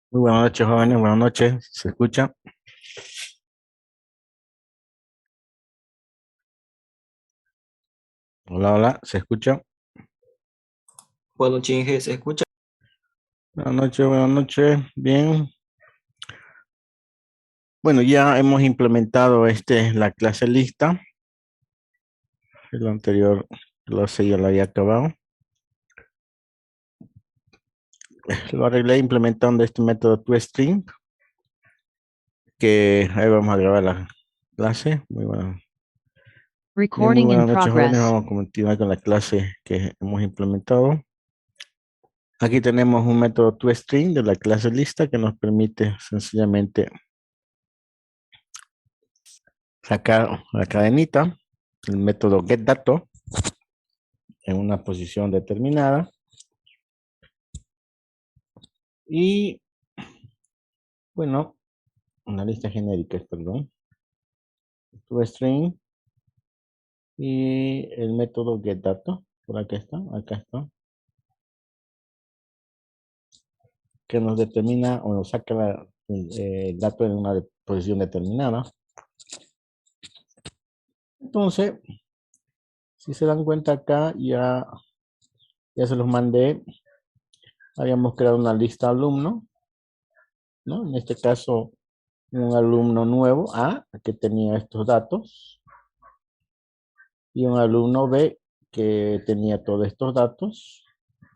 Muy buenas noches, jóvenes. Buenas noches. ¿Se escucha? Hola, hola. ¿Se escucha? Bueno, Chingue, ¿se escucha? Buenas noches, buenas noches. Bien. Bueno, ya hemos implementado la clase lista. El anterior clase ya lo había acabado. Lo arreglé implementando este método toString, que ahí vamos a grabar la clase. Muy buenas. Bien, muy Recording in buenas noches, jóvenes. progress. Vamos a continuar con la clase que hemos implementado. Aquí tenemos un método toString de la clase lista que nos permite sencillamente sacar la cadenita, el método getDato, en una posición determinada y, bueno, una lista genérica, perdón, toString y el método getDato, por acá está, que nos determina o nos saca el dato en una posición determinada. Entonces, si se dan cuenta acá, ya se los mandé. Habíamos creado una lista alumno, ¿no? En este caso, un alumno nuevo A, que tenía estos datos, y un alumno B, que tenía todos estos datos.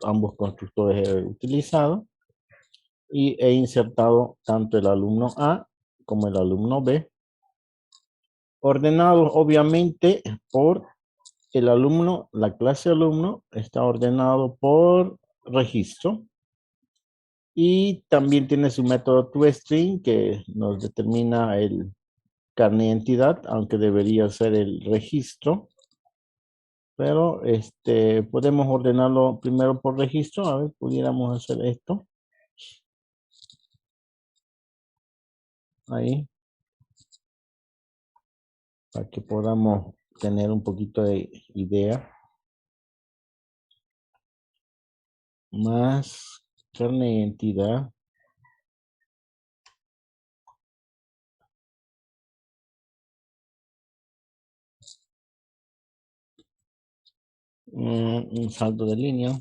Ambos constructores he utilizado y he insertado tanto el alumno A como el alumno B, ordenados obviamente por el alumno. La clase alumno está ordenado por registro y también tiene su método toString que nos determina el carnet de identidad, aunque debería ser el registro, pero podemos ordenarlo primero por registro. A ver, pudiéramos hacer esto ahí para que podamos tener un poquito de idea. Más carnet de identidad. Un salto de línea.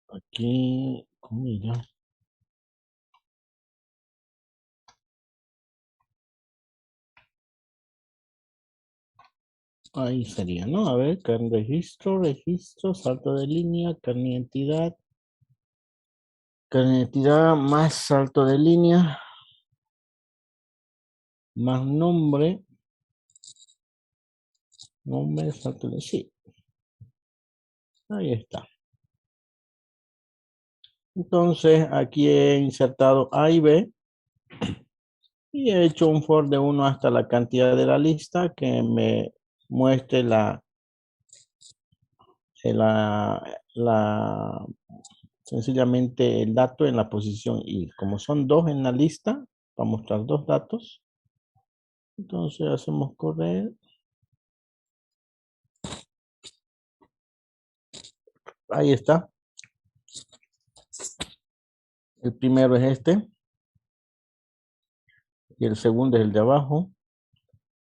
Aquí, comilla. Ahí sería, ¿no? A ver, registro, salto de línea, carnet de identidad. Carnet de identidad más salto de línea, más nombre, salto de, sí, ahí está. Entonces, aquí he insertado A y B y he hecho un for de 1 hasta la cantidad de la lista que me muestre la sencillamente el dato en la posición y como son dos en la lista, va a mostrar dos datos. Entonces hacemos correr. Ahí está. El primero es este y el segundo es el de abajo.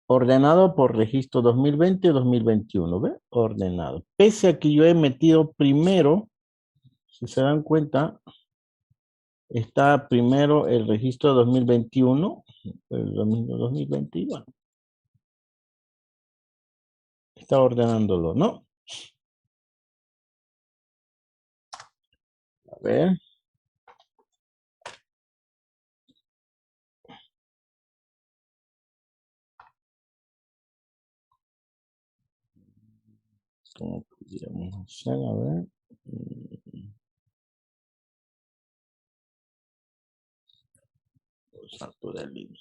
Ordenado por registro 2020 y 2021, ¿ve? Ordenado. Pese a que yo he metido primero, si se dan cuenta, está primero el registro 2021, el 2021. Está ordenándolo, ¿no? A ver. ¿Cómo pudiéramos hacer? A ver. Salto de línea.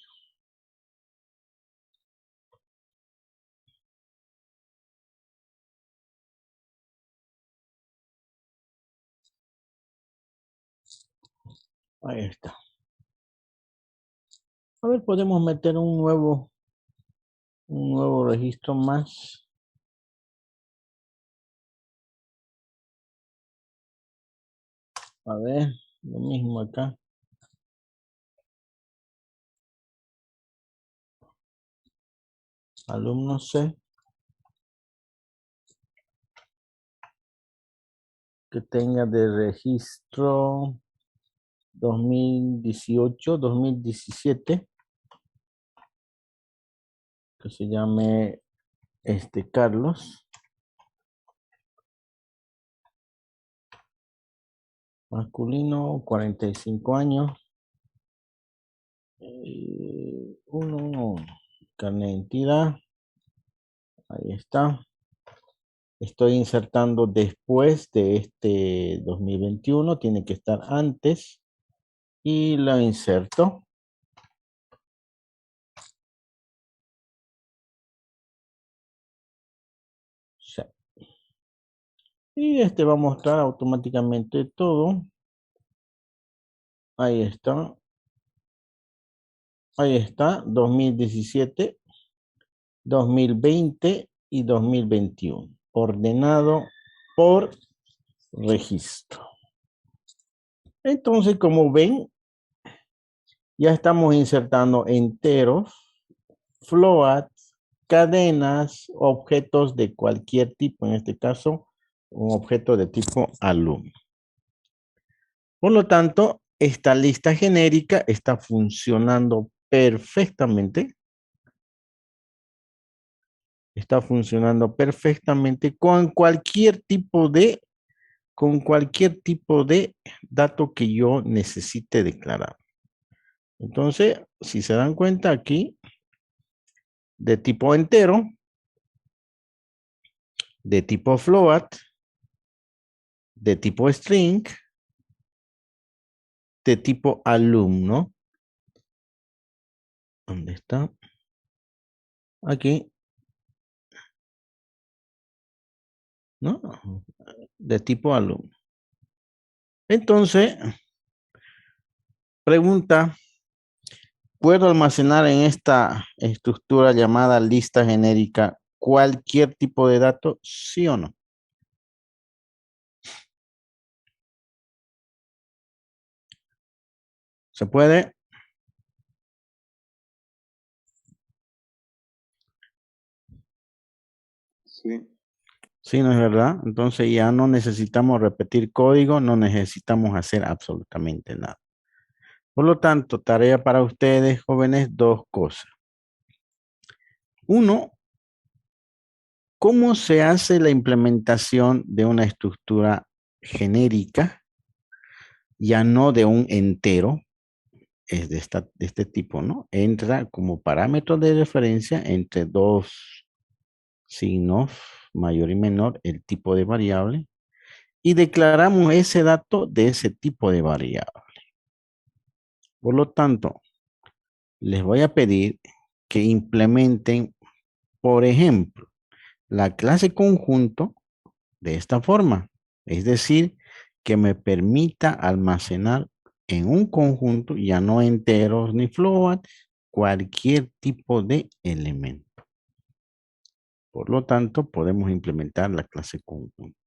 Ahí está. A ver, podemos meter un nuevo registro más. A ver, lo mismo acá. Alumno C. Que tenga de registro 2018, 2017. Que se llame Carlos. Masculino, 45 años. Uno, carnet de identidad. Ahí está. Estoy insertando después de este 2021. Tiene que estar antes. Y lo inserto. Sí. Y va a mostrar automáticamente todo. Ahí está. Ahí está. 2017, 2020 y 2021. Ordenado por registro. Entonces, como ven, ya estamos insertando enteros, floats, cadenas, objetos de cualquier tipo, en este caso, un objeto de tipo alumno. Por lo tanto, esta lista genérica está funcionando perfectamente. Está funcionando perfectamente con cualquier tipo de dato que yo necesite declarar. Entonces, si se dan cuenta aquí, de tipo entero, de tipo float, de tipo string, de tipo alumno. ¿Dónde está? Aquí. ¿No? De tipo alumno. Entonces, pregunta, ¿puedo almacenar en esta estructura llamada lista genérica cualquier tipo de dato? ¿Sí o no? ¿Se puede? Sí. Sí, ¿no es verdad? Entonces ya no necesitamos repetir código, no necesitamos hacer absolutamente nada. Por lo tanto, tarea para ustedes, jóvenes, dos cosas. Uno, ¿cómo se hace la implementación de una estructura genérica, ya no de un entero? Es de este tipo, ¿no? Entra como parámetro de referencia entre dos signos, mayor y menor, el tipo de variable, y declaramos ese dato de ese tipo de variable. Por lo tanto, les voy a pedir que implementen, por ejemplo, la clase conjunto de esta forma. Es decir, que me permita almacenar en un conjunto, ya no enteros ni float, cualquier tipo de elemento. Por lo tanto, podemos implementar la clase conjunto.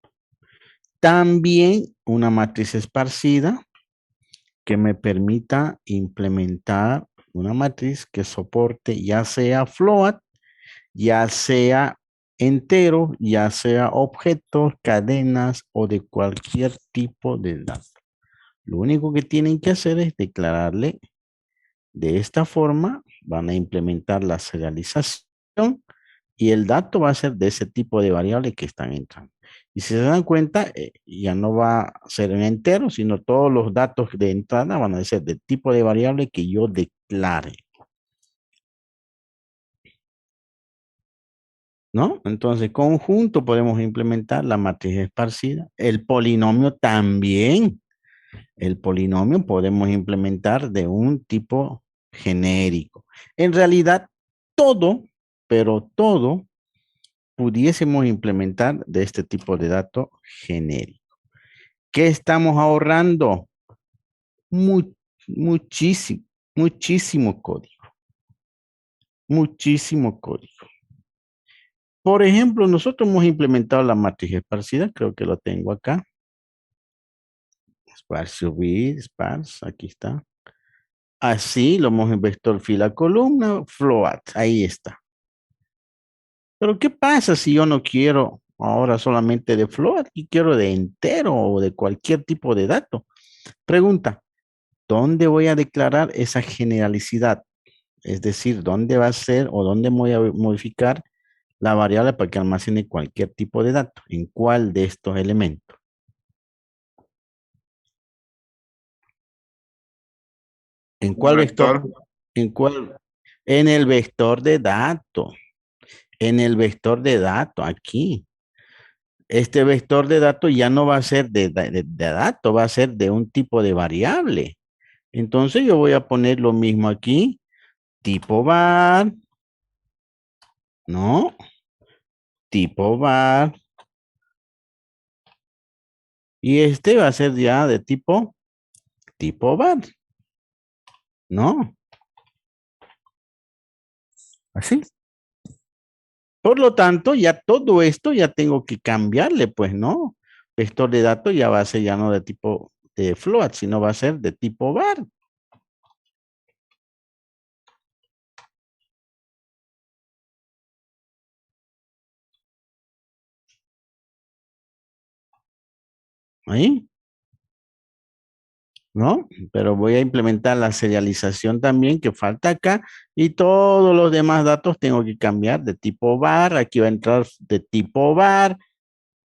También una matriz esparcida que me permita implementar una matriz que soporte ya sea float, ya sea entero, ya sea objetos, cadenas o de cualquier tipo de dato. Lo único que tienen que hacer es declararle de esta forma, van a implementar la serialización y el dato va a ser de ese tipo de variable que están entrando. Y si se dan cuenta, ya no va a ser en entero, sino todos los datos de entrada van a ser del tipo de variable que yo declare. ¿No? Entonces, conjunto podemos implementar la matriz esparcida. El polinomio también. El polinomio podemos implementar de un tipo genérico. En realidad, todo, pero todo, pudiésemos implementar de este tipo de dato genérico. ¿Qué estamos ahorrando? Muchísimo, muchísimo código. muchísimo código. Por ejemplo, nosotros hemos implementado la matriz esparcida, creo que lo tengo acá. Sparse subir, sparse, aquí está. Así lo hemos en vector fila columna, float, ahí está. Pero ¿qué pasa si yo no quiero ahora solamente de float y quiero de entero o de cualquier tipo de dato? Pregunta, ¿dónde voy a declarar esa generalicidad? Es decir, ¿dónde va a ser o dónde voy a modificar la variable para que almacene cualquier tipo de dato? ¿En cuál de estos elementos? ¿En cuál vector? Vector. ¿En cuál? En el vector de datos. En el vector de datos, aquí. Este vector de datos ya no va a ser de dato, va a ser de un tipo de variable. Entonces yo voy a poner lo mismo aquí, tipo var, ¿no? Tipo var. Y este va a ser ya de tipo var, ¿no? Así. Por lo tanto, ya todo esto ya tengo que cambiarle, pues, ¿no? Vector de datos ya va a ser ya no de tipo de float, sino va a ser de tipo var. Ahí, ¿no? Pero voy a implementar la serialización también que falta acá y todos los demás datos tengo que cambiar de tipo var. Aquí va a entrar de tipo var,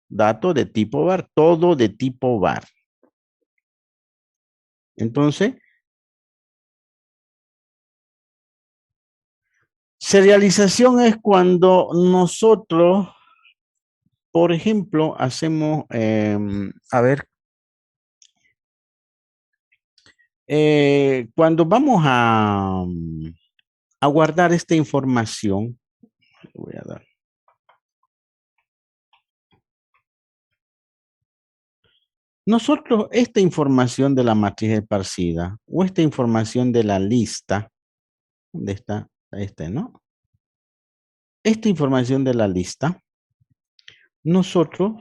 dato de tipo var, todo de tipo var. Entonces, serialización es cuando nosotros, por ejemplo, hacemos, a ver, cuando vamos a guardar esta información, voy a dar. Nosotros, esta información de la matriz esparcida o esta información de la lista, ¿dónde está? Este, ¿no? Esta información de la lista, nosotros,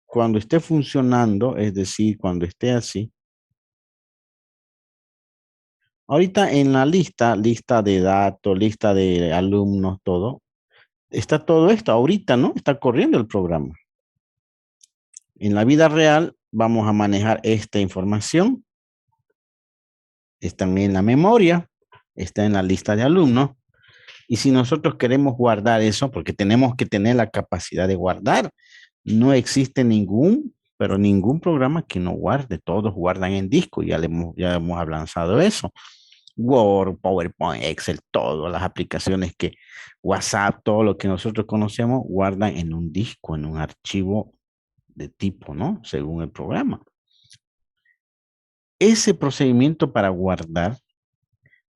cuando esté funcionando, es decir, cuando esté así, ahorita en la lista de datos, lista de alumnos, todo, está todo esto ahorita, ¿no? Está corriendo el programa. En la vida real vamos a manejar esta información. Está en la memoria, está en la lista de alumnos. Y si nosotros queremos guardar eso, porque tenemos que tener la capacidad de guardar, no existe pero ningún programa que no guarde. Todos guardan en disco, ya hemos avanzado eso. Word, PowerPoint, Excel, todas las aplicaciones que WhatsApp, todo lo que nosotros conocemos, guardan en un disco, en un archivo de tipo, ¿no? Según el programa. Ese procedimiento para guardar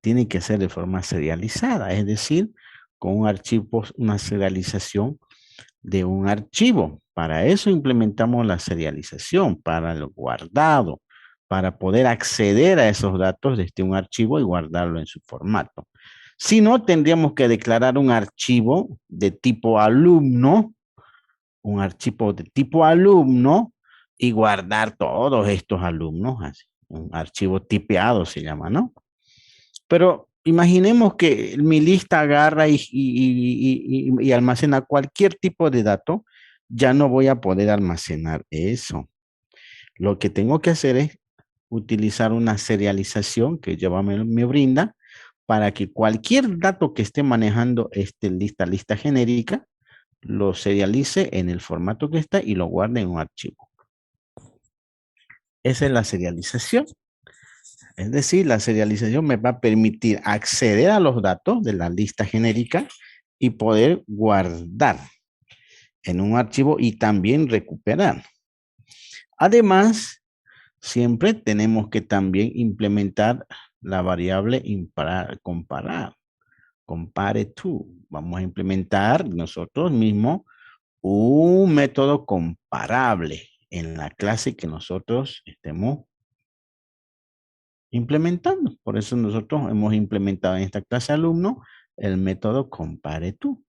tiene que ser de forma serializada, es decir, con un archivo, una serialización de un archivo. Para eso implementamos la serialización, para el guardado, para poder acceder a esos datos desde un archivo y guardarlo en su formato. Si no, tendríamos que declarar un archivo de tipo alumno, un archivo de tipo alumno y guardar todos estos alumnos, así, un archivo tipeado se llama, ¿no? Pero imaginemos que mi lista agarra y almacena cualquier tipo de dato, ya no voy a poder almacenar eso. Lo que tengo que hacer es utilizar una serialización que Java me brinda para que cualquier dato que esté manejando esta lista genérica, lo serialice en el formato que está y lo guarde en un archivo. Esa es la serialización. Es decir, la serialización me va a permitir acceder a los datos de la lista genérica y poder guardar en un archivo y también recuperar. Además, siempre tenemos que también implementar la variable comparar, compare to. Vamos a implementar nosotros mismos un método comparable en la clase que nosotros estemos implementando. Por eso nosotros hemos implementado en esta clase alumno el método compare tú.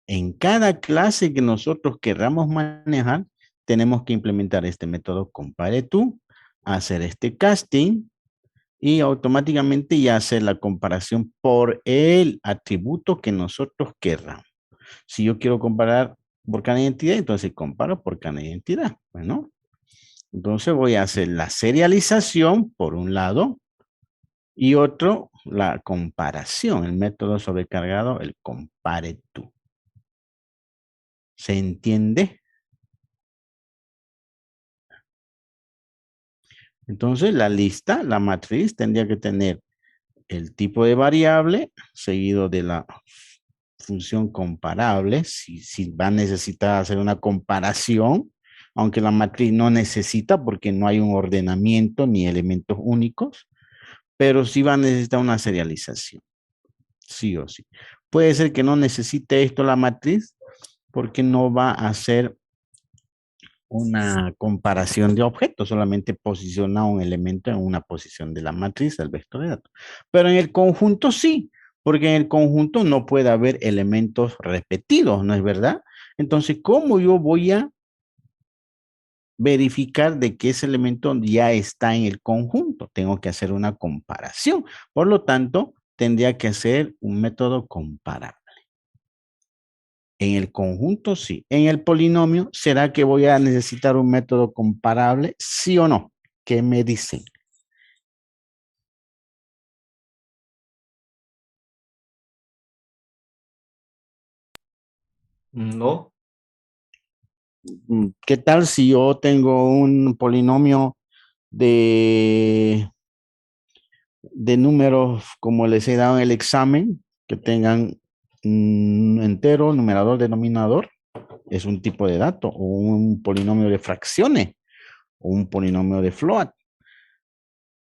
En cada clase que nosotros querramos manejar, tenemos que implementar este método compare tú, hacer este casting y automáticamente ya hacer la comparación por el atributo que nosotros querramos. Si yo quiero comparar por cada identidad, entonces comparo por cada identidad. Bueno, entonces voy a hacer la serialización por un lado y otro, la comparación, el método sobrecargado, el compare tú. ¿Se entiende? Entonces la lista, la matriz tendría que tener el tipo de variable seguido de la función comparable, si va a necesitar hacer una comparación, aunque la matriz no necesita porque no hay un ordenamiento ni elementos únicos, pero sí va a necesitar una serialización, sí o sí. Puede ser que no necesite esto la matriz porque no va a hacer una comparación de objetos, solamente posiciona un elemento en una posición de la matriz del vector de datos. Pero en el conjunto sí, porque en el conjunto no puede haber elementos repetidos, ¿no es verdad? Entonces, ¿cómo yo voy a verificar de que ese elemento ya está en el conjunto? Tengo que hacer una comparación. Por lo tanto, tendría que hacer un método comparable. En el conjunto, sí. En el polinomio, ¿será que voy a necesitar un método comparable? ¿Sí o no? ¿Qué me dicen? No. ¿Qué tal si yo tengo un polinomio de, de números como les he dado en el examen, que tengan entero, numerador, denominador? Es un tipo de dato, o un polinomio de fracciones, o un polinomio de float.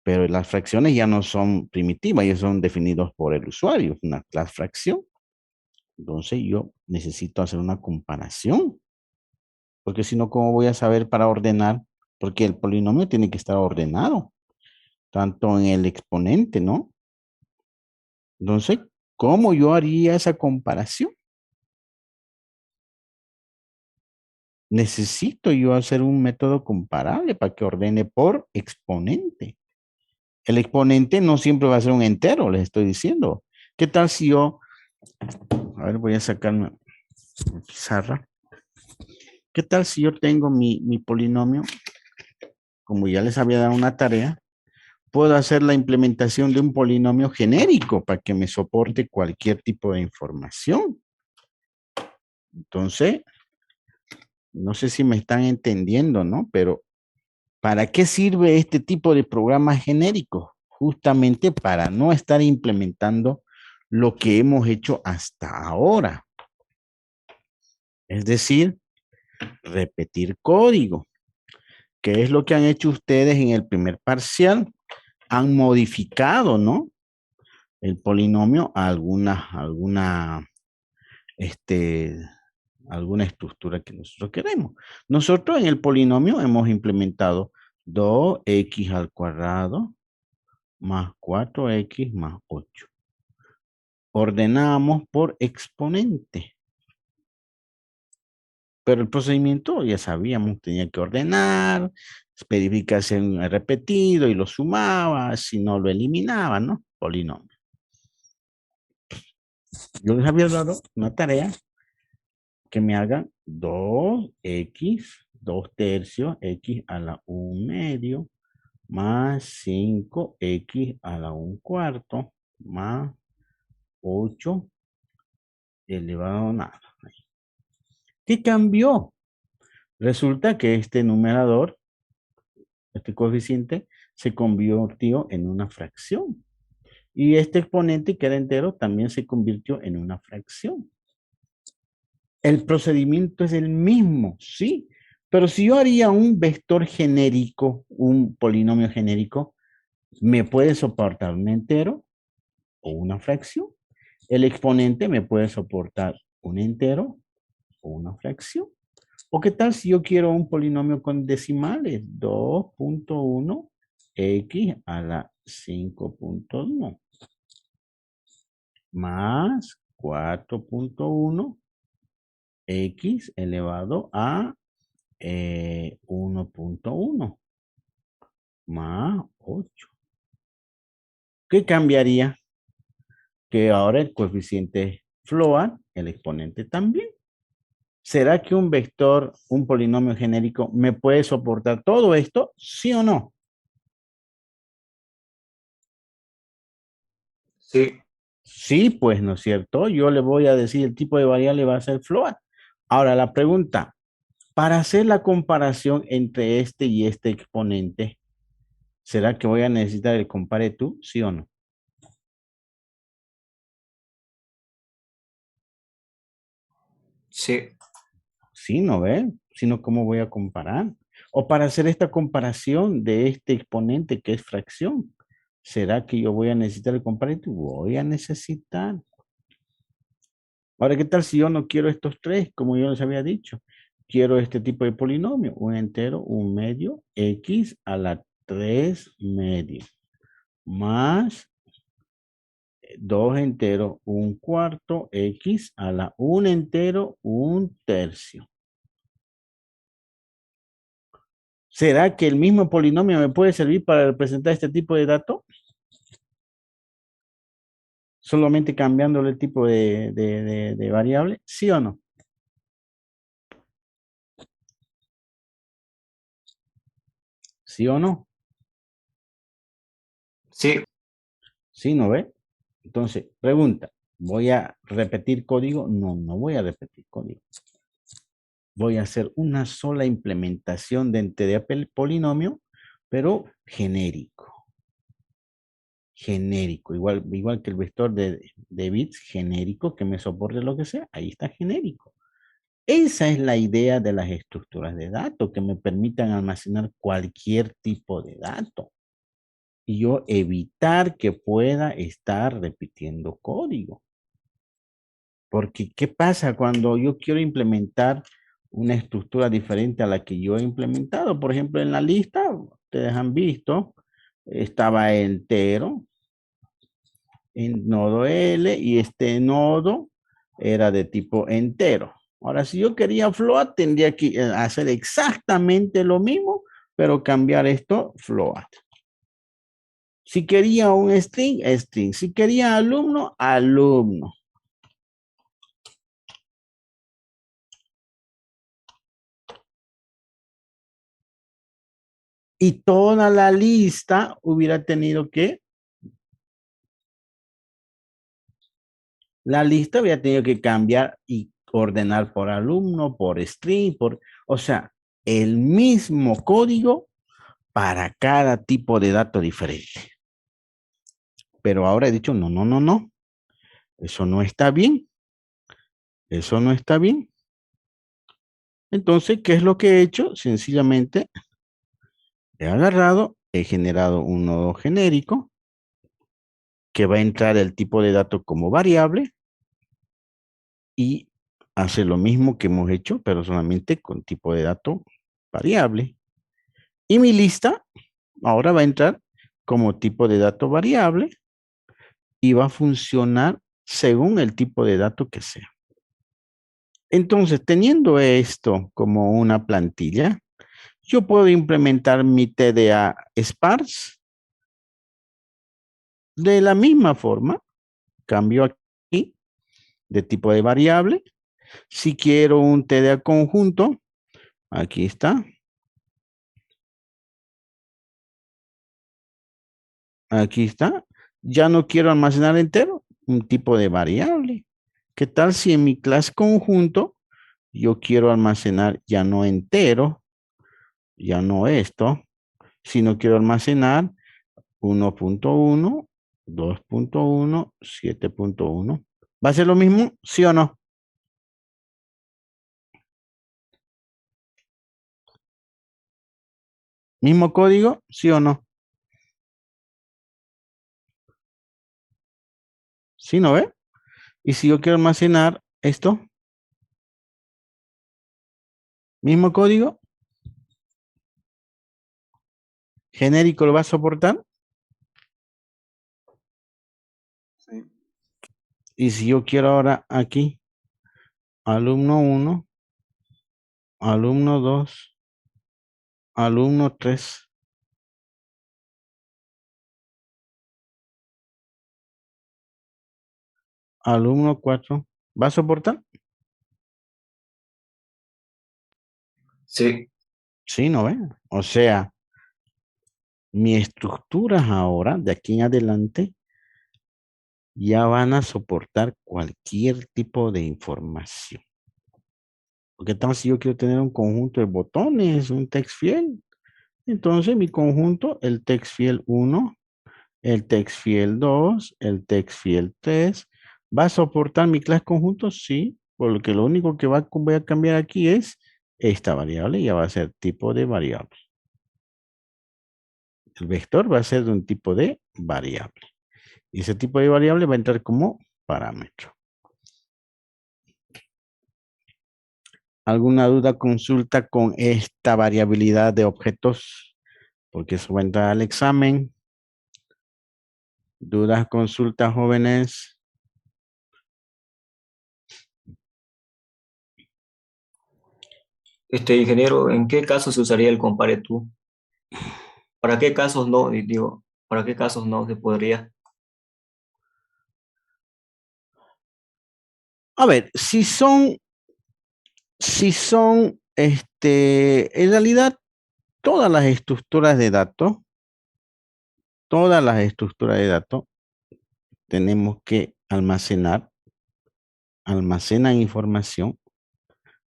Pero las fracciones ya no son primitivas, ya son definidos por el usuario, una clase fracción. Entonces yo necesito hacer una comparación, porque si no, ¿cómo voy a saber para ordenar? Porque el polinomio tiene que estar ordenado, tanto en el exponente, ¿no? Entonces, ¿cómo yo haría esa comparación? Necesito yo hacer un método comparable para que ordene por exponente. El exponente no siempre va a ser un entero, les estoy diciendo. ¿Qué tal si yo, a ver, voy a sacar mi pizarra. ¿Qué tal si yo tengo mi polinomio? Como ya les había dado una tarea, puedo hacer la implementación de un polinomio genérico para que me soporte cualquier tipo de información. Entonces, no sé si me están entendiendo, ¿no? Pero, ¿para qué sirve este tipo de programas genéricos? Justamente para no estar implementando lo que hemos hecho hasta ahora. Es decir, repetir código. ¿Qué es lo que han hecho ustedes en el primer parcial? Han modificado, ¿no? El polinomio a alguna estructura que nosotros queremos. Nosotros en el polinomio hemos implementado 2x al cuadrado más 4x más 8. Ordenamos por exponente. Pero el procedimiento ya sabíamos, tenía que ordenar, verificación repetido y lo sumaba, si no lo eliminaba, ¿no? Polinomio. Yo les había dado una tarea que me hagan 2x, 2 tercios, x a la 1 medio, más 5x a la 1 cuarto, más 8 elevado a nada. ¿Qué cambió? Resulta que este numerador, este coeficiente, se convirtió en una fracción. Y este exponente, que era entero, también se convirtió en una fracción. El procedimiento es el mismo, sí. Pero si yo haría un vector genérico, un polinomio genérico, me puede soportar un entero o una fracción. El exponente me puede soportar un entero o una fracción. ¿O qué tal si yo quiero un polinomio con decimales? 2.1 x a la 5.1. más 4.1 x elevado a 1.1 más 8. ¿Qué cambiaría? Que ahora el coeficiente es float, el exponente también. ¿Será que un vector, un polinomio genérico, me puede soportar todo esto? ¿Sí o no? Sí, Sí, pues, ¿no es cierto? Yo le voy a decir el tipo de variable va a ser float. Ahora la pregunta, para hacer la comparación entre este y este exponente, ¿será que voy a necesitar el compare tú? ¿Sí o no? sí, Sí, ¿no ve? Sino, ¿cómo voy a comparar? O para hacer esta comparación de este exponente que es fracción, ¿será que yo voy a necesitar el compare tú? Voy a necesitar. Ahora, ¿qué tal si yo no quiero estos tres, como yo les había dicho? Quiero este tipo de polinomio, un entero, un medio, x a la 3 medio, más 2 enteros, un cuarto, x a la 1 entero, un tercio. ¿Será que el mismo polinomio me puede servir para representar este tipo de dato? Solamente cambiándole el tipo de variable, ¿sí o no? ¿Sí o no? sí, ¿Sí, no ve? Entonces, pregunta, ¿voy a repetir código? No, no voy a repetir código. Voy a hacer una sola implementación de entidad polinomio, pero genérico. Genérico, igual que el vector de bits genérico que me soporte lo que sea, ahí está genérico. Esa es la idea de las estructuras de datos, que me permitan almacenar cualquier tipo de dato y yo evitar que pueda estar repitiendo código. Porque, ¿qué pasa cuando yo quiero implementar una estructura diferente a la que yo he implementado? Por ejemplo, en la lista, ustedes han visto, estaba entero en nodo L y este nodo era de tipo entero. Ahora, si yo quería float, tendría que hacer exactamente lo mismo, pero cambiar esto float. Si quería un string, string. Si quería alumno, alumno. Y toda la lista hubiera tenido que, la lista hubiera tenido que cambiar y ordenar por alumno, por string, o sea, el mismo código para cada tipo de dato diferente. Pero ahora he dicho, no, no, no, no, eso no está bien, eso no está bien. Entonces, ¿qué es lo que he hecho? Sencillamente he agarrado, he generado un nodo genérico que va a entrar el tipo de dato como variable y hace lo mismo que hemos hecho, pero solamente con tipo de dato variable. Y mi lista ahora va a entrar como tipo de dato variable y va a funcionar según el tipo de dato que sea. Entonces, teniendo esto como una plantilla, yo puedo implementar mi TDA sparse de la misma forma. Cambio aquí de tipo de variable. Si quiero un TDA conjunto, aquí está. Aquí está. Ya no quiero almacenar entero, un tipo de variable. ¿Qué tal si en mi clase conjunto yo quiero almacenar ya no entero, ya no esto, sino quiero almacenar 1.1, 2.1, 7.1? ¿Va a ser lo mismo? ¿Sí o no? ¿Mismo código? ¿Sí o no? ¿Sí no ve? Y si yo quiero almacenar esto, mismo código, genérico lo va a soportar. sí. Y si yo quiero ahora aquí, alumno 1, alumno 2, alumno 3, alumno 4, ¿va a soportar? Sí. Sí, ¿no ve? O sea, mis estructuras ahora, de aquí en adelante, ya van a soportar cualquier tipo de información. Porque tal si yo quiero tener un conjunto de botones, un text field, entonces mi conjunto, el text field 1, el text field 2, el text field 3, ¿va a soportar mi clase conjunto? Sí, porque lo único que voy a cambiar aquí es esta variable, ya va a ser tipo de variable. El vector va a ser de un tipo de variable. Y ese tipo de variable va a entrar como parámetro. ¿Alguna duda, consulta con esta variabilidad de objetos? Porque eso va a entrar al examen. ¿Dudas, consultas, jóvenes? Ingeniero, ¿en qué caso se usaría el compare tú? ¿Para qué casos no? Digo, ¿para qué casos no se podría? A ver, en realidad, todas las estructuras de datos, tenemos que almacenan información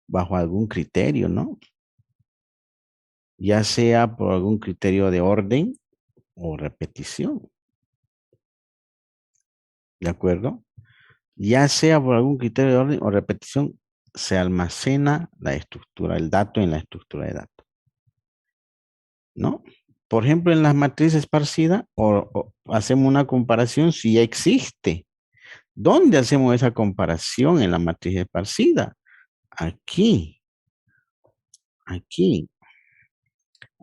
bajo algún criterio, ¿no? Ya sea por algún criterio de orden o repetición, ¿de acuerdo? Ya sea por algún criterio de orden o repetición, se almacena la estructura, el dato en la estructura de datos, ¿no? Por ejemplo, en las matrices esparcidas, o hacemos una comparación si ya existe. ¿Dónde hacemos esa comparación en la matriz esparcida? Aquí, aquí,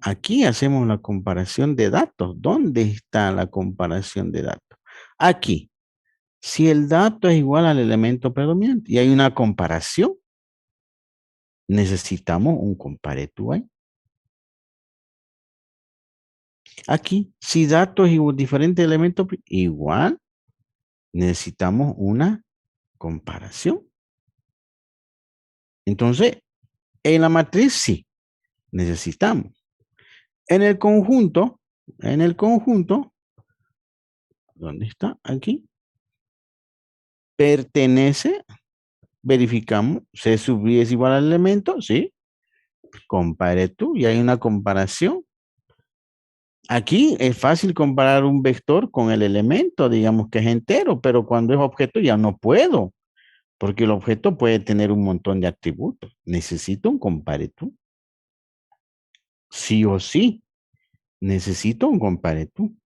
aquí hacemos la comparación de datos. ¿Dónde está la comparación de datos? Aquí. Si el dato es igual al elemento predominante y hay una comparación, necesitamos un compare to ahí. Aquí, si dato es igual, diferente elemento, igual, necesitamos una comparación. Entonces, en la matriz sí, necesitamos. En el conjunto, ¿dónde está? Aquí. Pertenece, verificamos, C sub I es igual al elemento, sí. Compare tú y hay una comparación. Aquí es fácil comparar un vector con el elemento, digamos que es entero, pero cuando es objeto ya no puedo, porque el objeto puede tener un montón de atributos. Necesito un compare tú. Sí o sí, necesito un compare tú.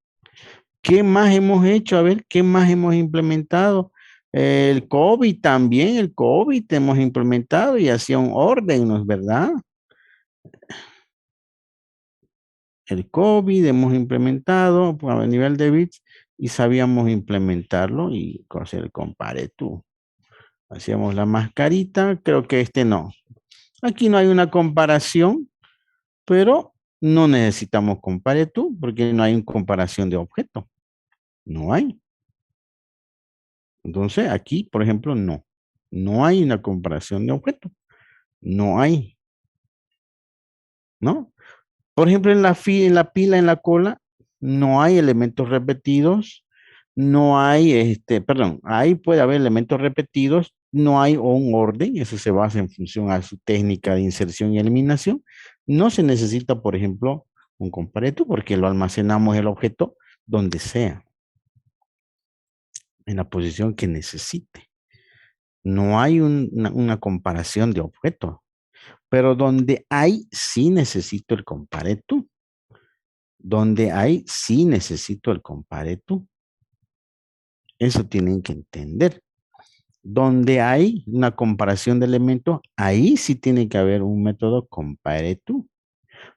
¿Qué más hemos hecho? A ver, ¿qué más hemos implementado? El COVID también, el COVID hemos implementado y hacía un orden, ¿no es verdad? El COVID hemos implementado a nivel de bits y sabíamos implementarlo y hacer el compare tú. Hacíamos la mascarita, creo que este no. Aquí no hay una comparación, pero no necesitamos compare tú porque no hay una comparación de objeto. No hay. Entonces, aquí, por ejemplo, no. No hay una comparación de objetos. No hay, ¿no? Por ejemplo, en la pila, en la cola, no hay elementos repetidos. No hay, perdón, ahí puede haber elementos repetidos. No hay un orden. Eso se basa en función a su técnica de inserción y eliminación. No se necesita, por ejemplo, un compareto porque lo almacenamos el objeto donde sea, en la posición que necesite. No hay una comparación de objetos, pero donde hay, sí necesito el compare to. Donde hay, sí necesito el compare to. Eso tienen que entender. Donde hay una comparación de elementos, ahí sí tiene que haber un método compare to.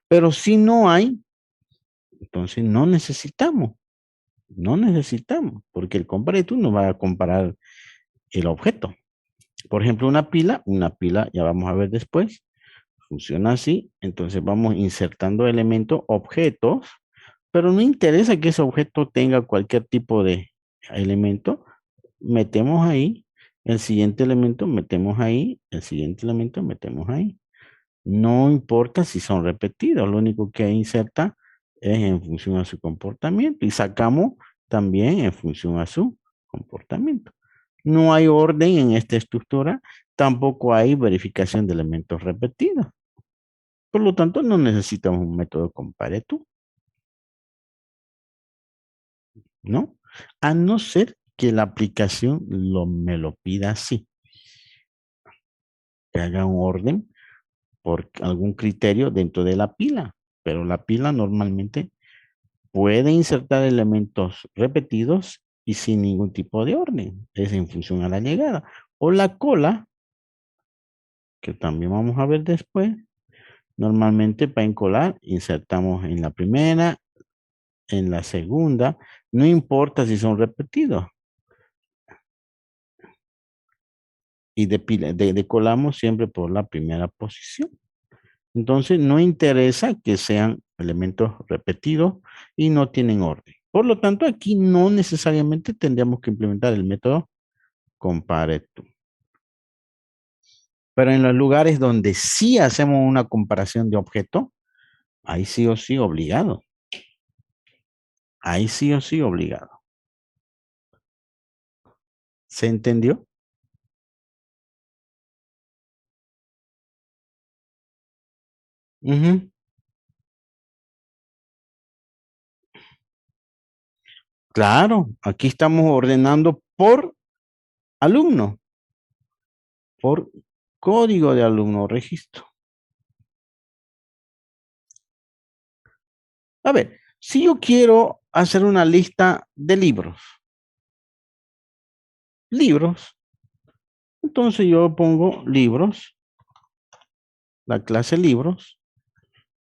Pero si no hay, entonces no necesitamos. No necesitamos, porque el compare to no va a comparar el objeto. Por ejemplo, una pila, ya vamos a ver después, funciona así. Entonces vamos insertando elementos, objetos, pero no interesa que ese objeto tenga cualquier tipo de elemento. Metemos ahí, el siguiente elemento, metemos ahí, el siguiente elemento, metemos ahí. No importa si son repetidos, lo único que inserta es en función a su comportamiento y sacamos también en función a su comportamiento. No hay orden en esta estructura, tampoco hay verificación de elementos repetidos. Por lo tanto, no necesitamos un método compare-to, ¿no? A no ser que la aplicación me lo pida así, que haga un orden por algún criterio dentro de la pila, pero la pila normalmente puede insertar elementos repetidos y sin ningún tipo de orden, es en función a la llegada. O la cola, que también vamos a ver después, normalmente para encolar insertamos en la primera, en la segunda, no importa si son repetidos. Y decolamos siempre por la primera posición. Entonces, no interesa que sean elementos repetidos y no tienen orden. Por lo tanto, aquí no necesariamente tendríamos que implementar el método compare-to. Pero en los lugares donde sí hacemos una comparación de objetos, ahí sí o sí obligado. Ahí sí o sí obligado. ¿Se entendió? Ujú. Claro, aquí estamos ordenando por alumno, por código de alumno registro. A ver, si yo quiero hacer una lista de libros, entonces yo pongo libros, la clase libros,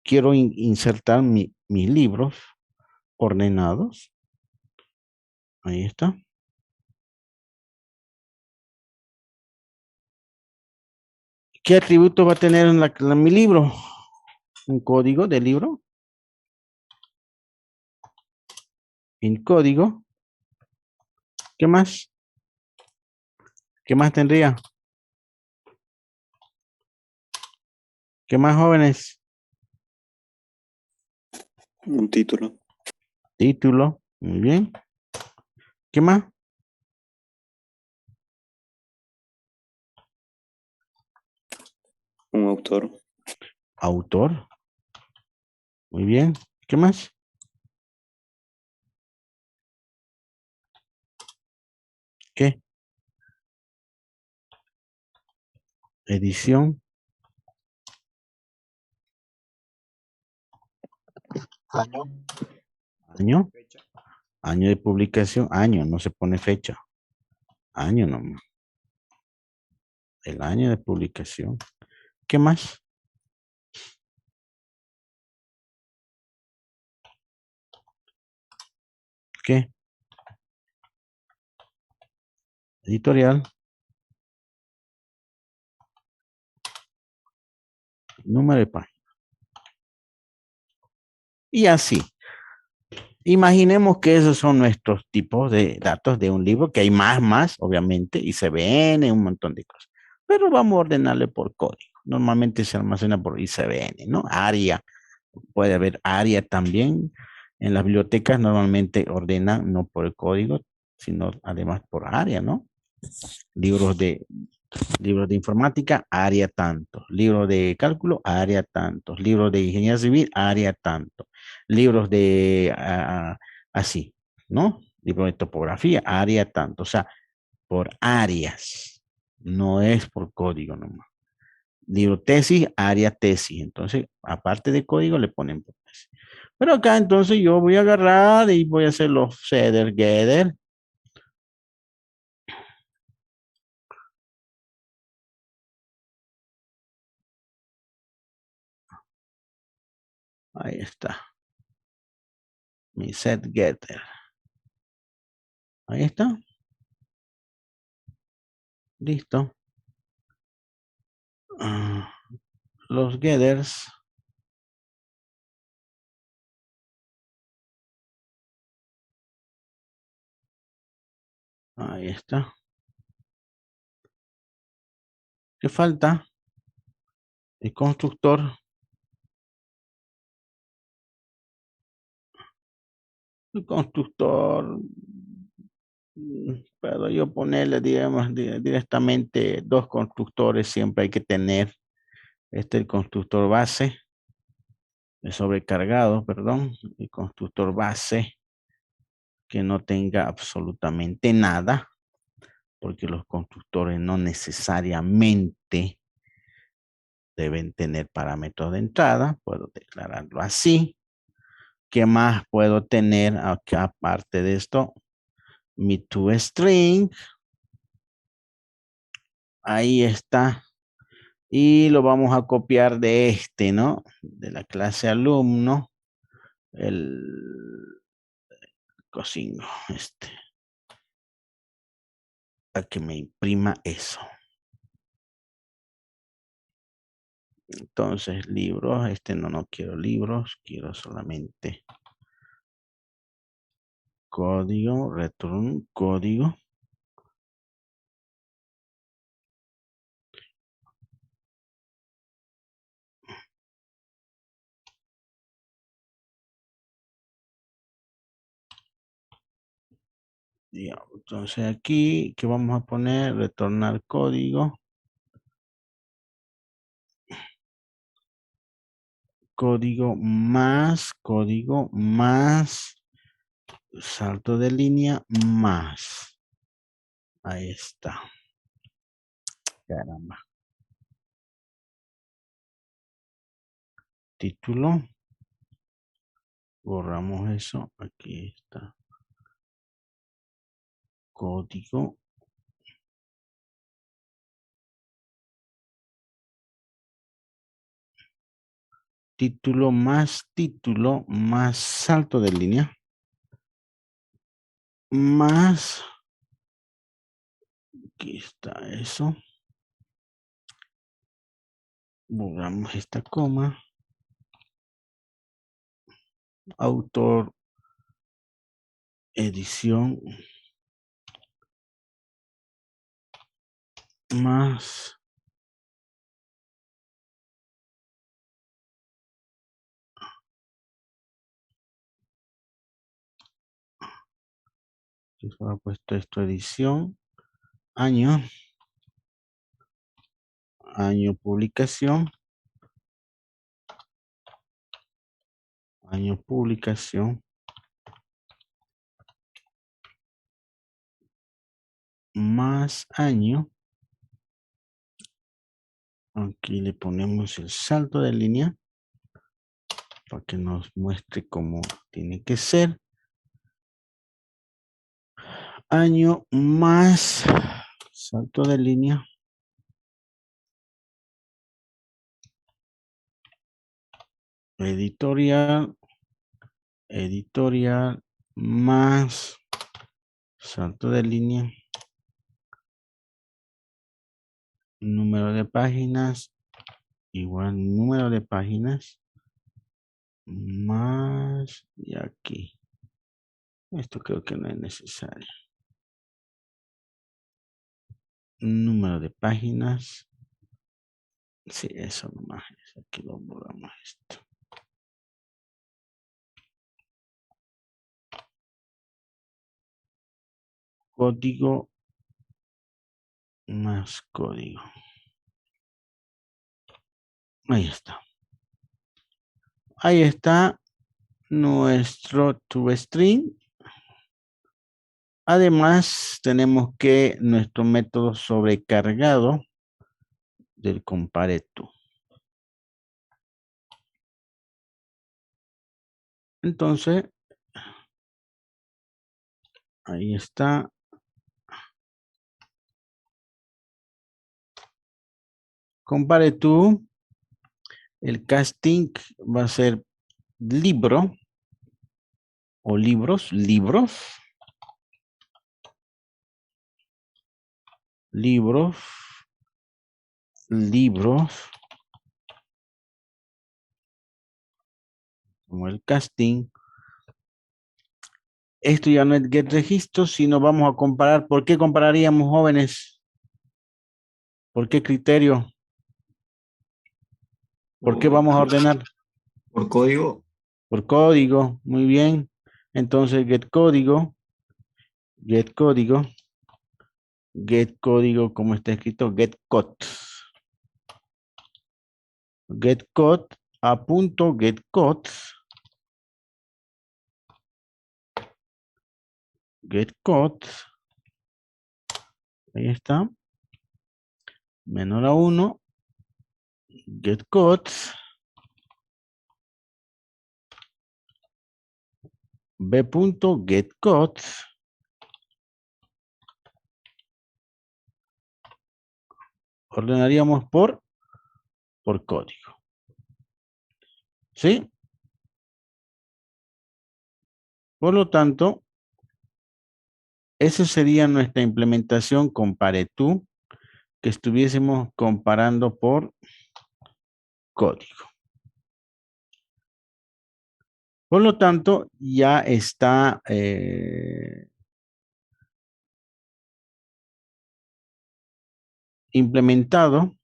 quiero insertar mis libros ordenados, ahí está. ¿Qué atributo va a tener en mi libro? Un código de libro, en código, ¿qué más? ¿Qué más tendría? ¿Qué más, jóvenes? Un título, Título, muy bien. ¿Qué más? un autor, Autor, muy bien. ¿Qué más? ¿Qué? Edición, año, año, fecha. año de publicación, año, no se pone fecha, año nomás, el año de publicación. ¿Qué más? ¿Qué? Editorial, número de página. Y así. Imaginemos que esos son nuestros tipos de datos de un libro, que hay más, obviamente, y se ven un montón de cosas. Pero vamos a ordenarle por código. Normalmente se almacena por ICBN, ¿no? ARIA, puede haber ARIA también. En las bibliotecas normalmente ordenan no por el código, sino además por área, ¿no? Libros de, libros de informática, área tanto. Libros de cálculo, área tantos. Libros de ingeniería civil, área tanto. Libros de así, ¿no? Libros de topografía, área tanto. O sea, por áreas. No es por código nomás. Libro tesis, área tesis. Entonces, aparte de código, le ponen por tesis. Pero acá entonces yo voy a agarrar y voy a hacer los setter, getter. Ahí está. Mi set getter. Ahí está. Listo. Los getters. Ahí está. ¿Qué falta? El constructor. El constructor. Puedo yo ponerle, digamos, directamente dos constructores. Siempre hay que tener. Este es el constructor base. El sobrecargado, perdón. El constructor base. Que no tenga absolutamente nada. Porque los constructores no necesariamente deben tener parámetros de entrada. Puedo declararlo así. ¿Qué más puedo tener acá aparte de esto? Mi toString. Ahí está. Y lo vamos a copiar de este, ¿no? De la clase alumno. El cosigno, para que me imprima eso. Entonces, libros. No quiero libros. Quiero solamente código. Return código. Entonces aquí, ¿qué vamos a poner? Retornar código. Código más salto de línea más. Ahí está. Caramba. Título. Borramos eso. Aquí está. Código. Título más salto de línea. Más. Aquí está eso. Borramos esta coma. Autor. Edición. Más. Yo solo he puesto esto edición. Año. Año publicación. Año publicación. Más año. Aquí le ponemos el salto de línea para que nos muestre cómo tiene que ser. Año más salto de línea. Editorial. Editorial más salto de línea. Número de páginas. Igual número de páginas. Más. Y aquí. Esto creo que no es necesario. Número de páginas. Sí, eso nomás. Aquí lo borramos esto. Código más código. Ahí está. Ahí está nuestro toString. Además, tenemos que nuestro método sobrecargado del compareTo. Entonces, ahí está. compareTo. El casting va a ser libro o libros. libros, como el casting. Esto ya no es get registro, sino vamos a comparar. ¿Por qué compararíamos, jóvenes? ¿Por qué criterio? ¿Por qué vamos a ordenar? Por código. Por código. Muy bien. Entonces, get código, como está escrito, get code. Get code, a punto, get code, ahí está, menor a 1, get code, b punto, get code, ordenaríamos por código. ¿Sí? Por lo tanto, esa sería nuestra implementación compare tú, que estuviésemos comparando por código. Por lo tanto, ya está implementado.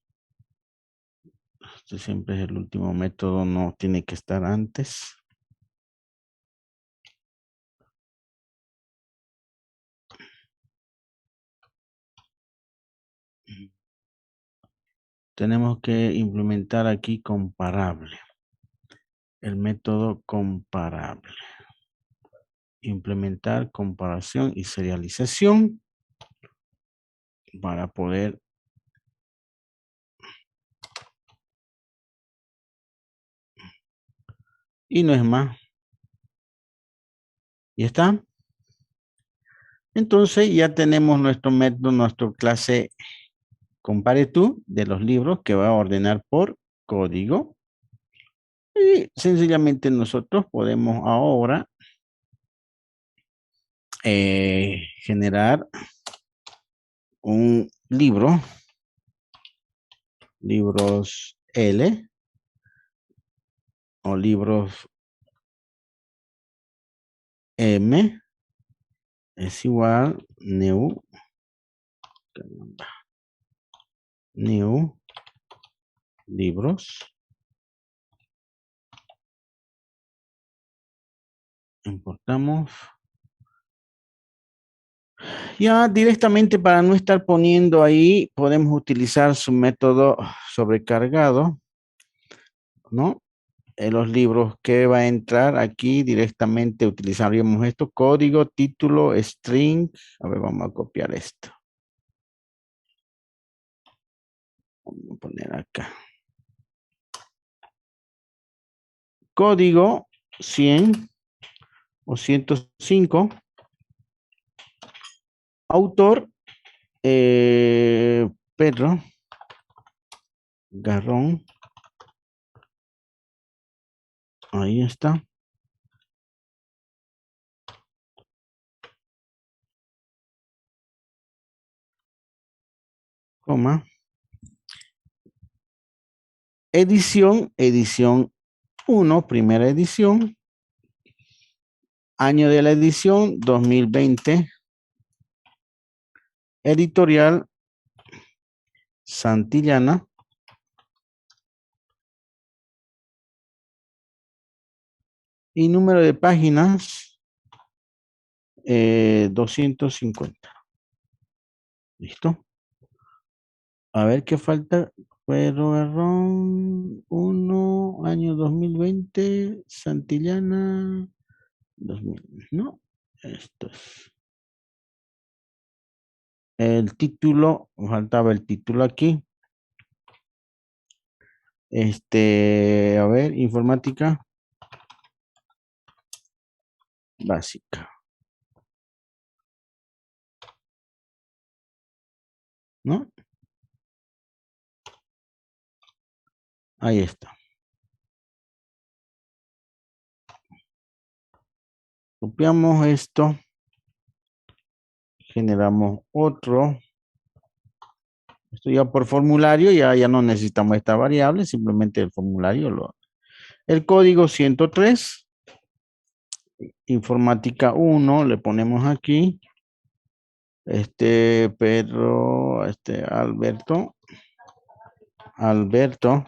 Este siempre es el último método, no tiene que estar antes. Tenemos que implementar aquí comparable. El método comparable. Implementar comparación y serialización para poder y no es más. ¿Ya está? Entonces ya tenemos nuestro método, nuestra clase compare tú de los libros que va a ordenar por código. Y sencillamente nosotros podemos ahora generar un libro, libros L o libros M es igual new libros. Importamos. Ya directamente para no estar poniendo ahí, podemos utilizar su método sobrecargado, ¿no? En los libros que va a entrar aquí directamente utilizaríamos esto, código, título, string. A ver, vamos a copiar esto. Vamos a poner acá. Código 100 o 105. Autor, Pedro Garrón. Ahí está. Coma. Edición 1, primera edición. Año de la edición 2020. Editorial Santillana. Y número de páginas 250. ¿Listo? A ver qué falta. Pedro Garrón 1, año 2020, Santillana 2000. No, esto es. El título, faltaba el título aquí. A ver, informática básica. ¿No? Ahí está. Copiamos esto. Generamos otro. Esto ya por formulario, ya no necesitamos esta variable, simplemente el formulario El código 103, informática 1, le ponemos aquí, Pedro, Alberto,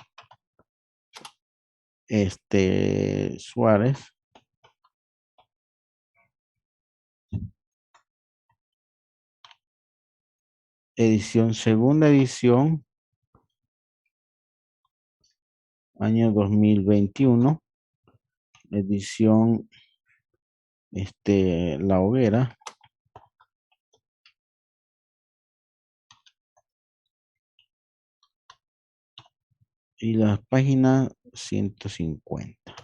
Suárez, segunda edición, año 2021, edición, La Hoguera. Y la página 150.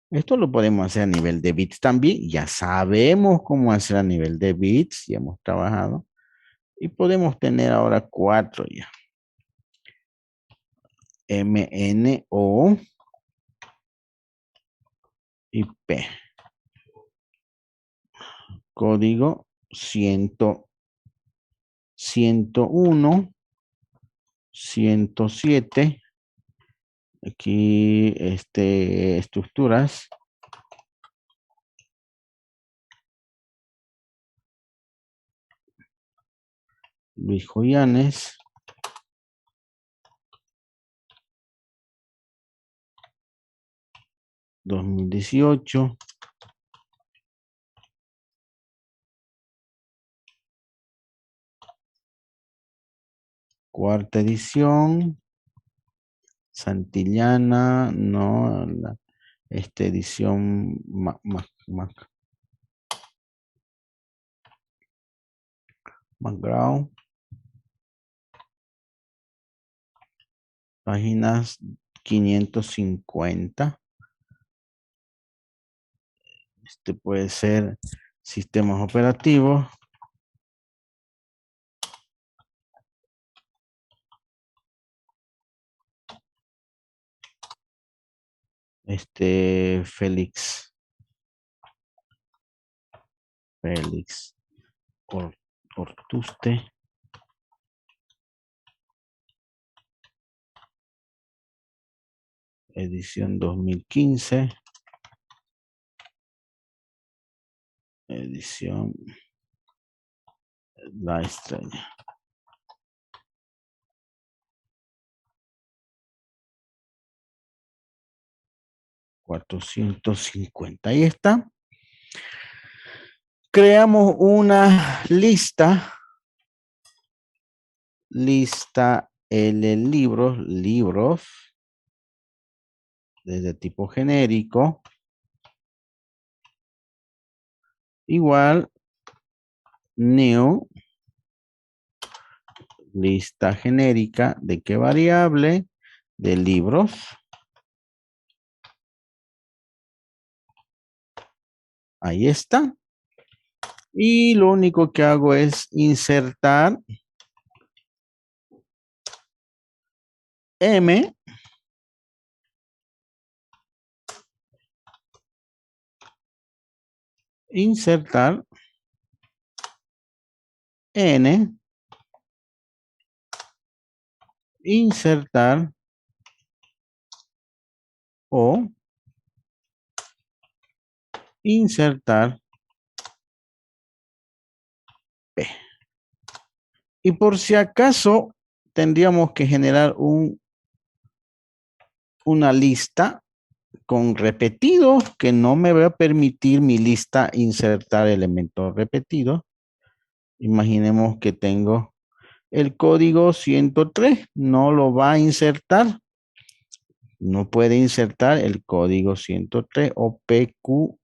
Esto lo podemos hacer a nivel de bits también. Ya sabemos cómo hacer a nivel de bits. Ya hemos trabajado. Y podemos tener ahora 4 ya. MNO y P. Código 101, 107. Aquí, estructuras. Luis Joyanes. 2018. Cuarta edición. Santillana, no, esta edición McGraw. Páginas 550. Este puede ser sistemas operativos. Félix Ortuste. Edición 2015. Edición La Estrella. 450. Ahí está. Creamos una lista libros desde tipo genérico, igual new, lista genérica de qué variable, de libros. Ahí está. Y lo único que hago es insertar M, insertar N, insertar O, insertar P. Y por si acaso tendríamos que generar una lista con repetidos que no me va a permitir mi lista insertar elementos repetidos. Imaginemos que tengo el código 103, no lo va a insertar. No puede insertar el código 103 o PQR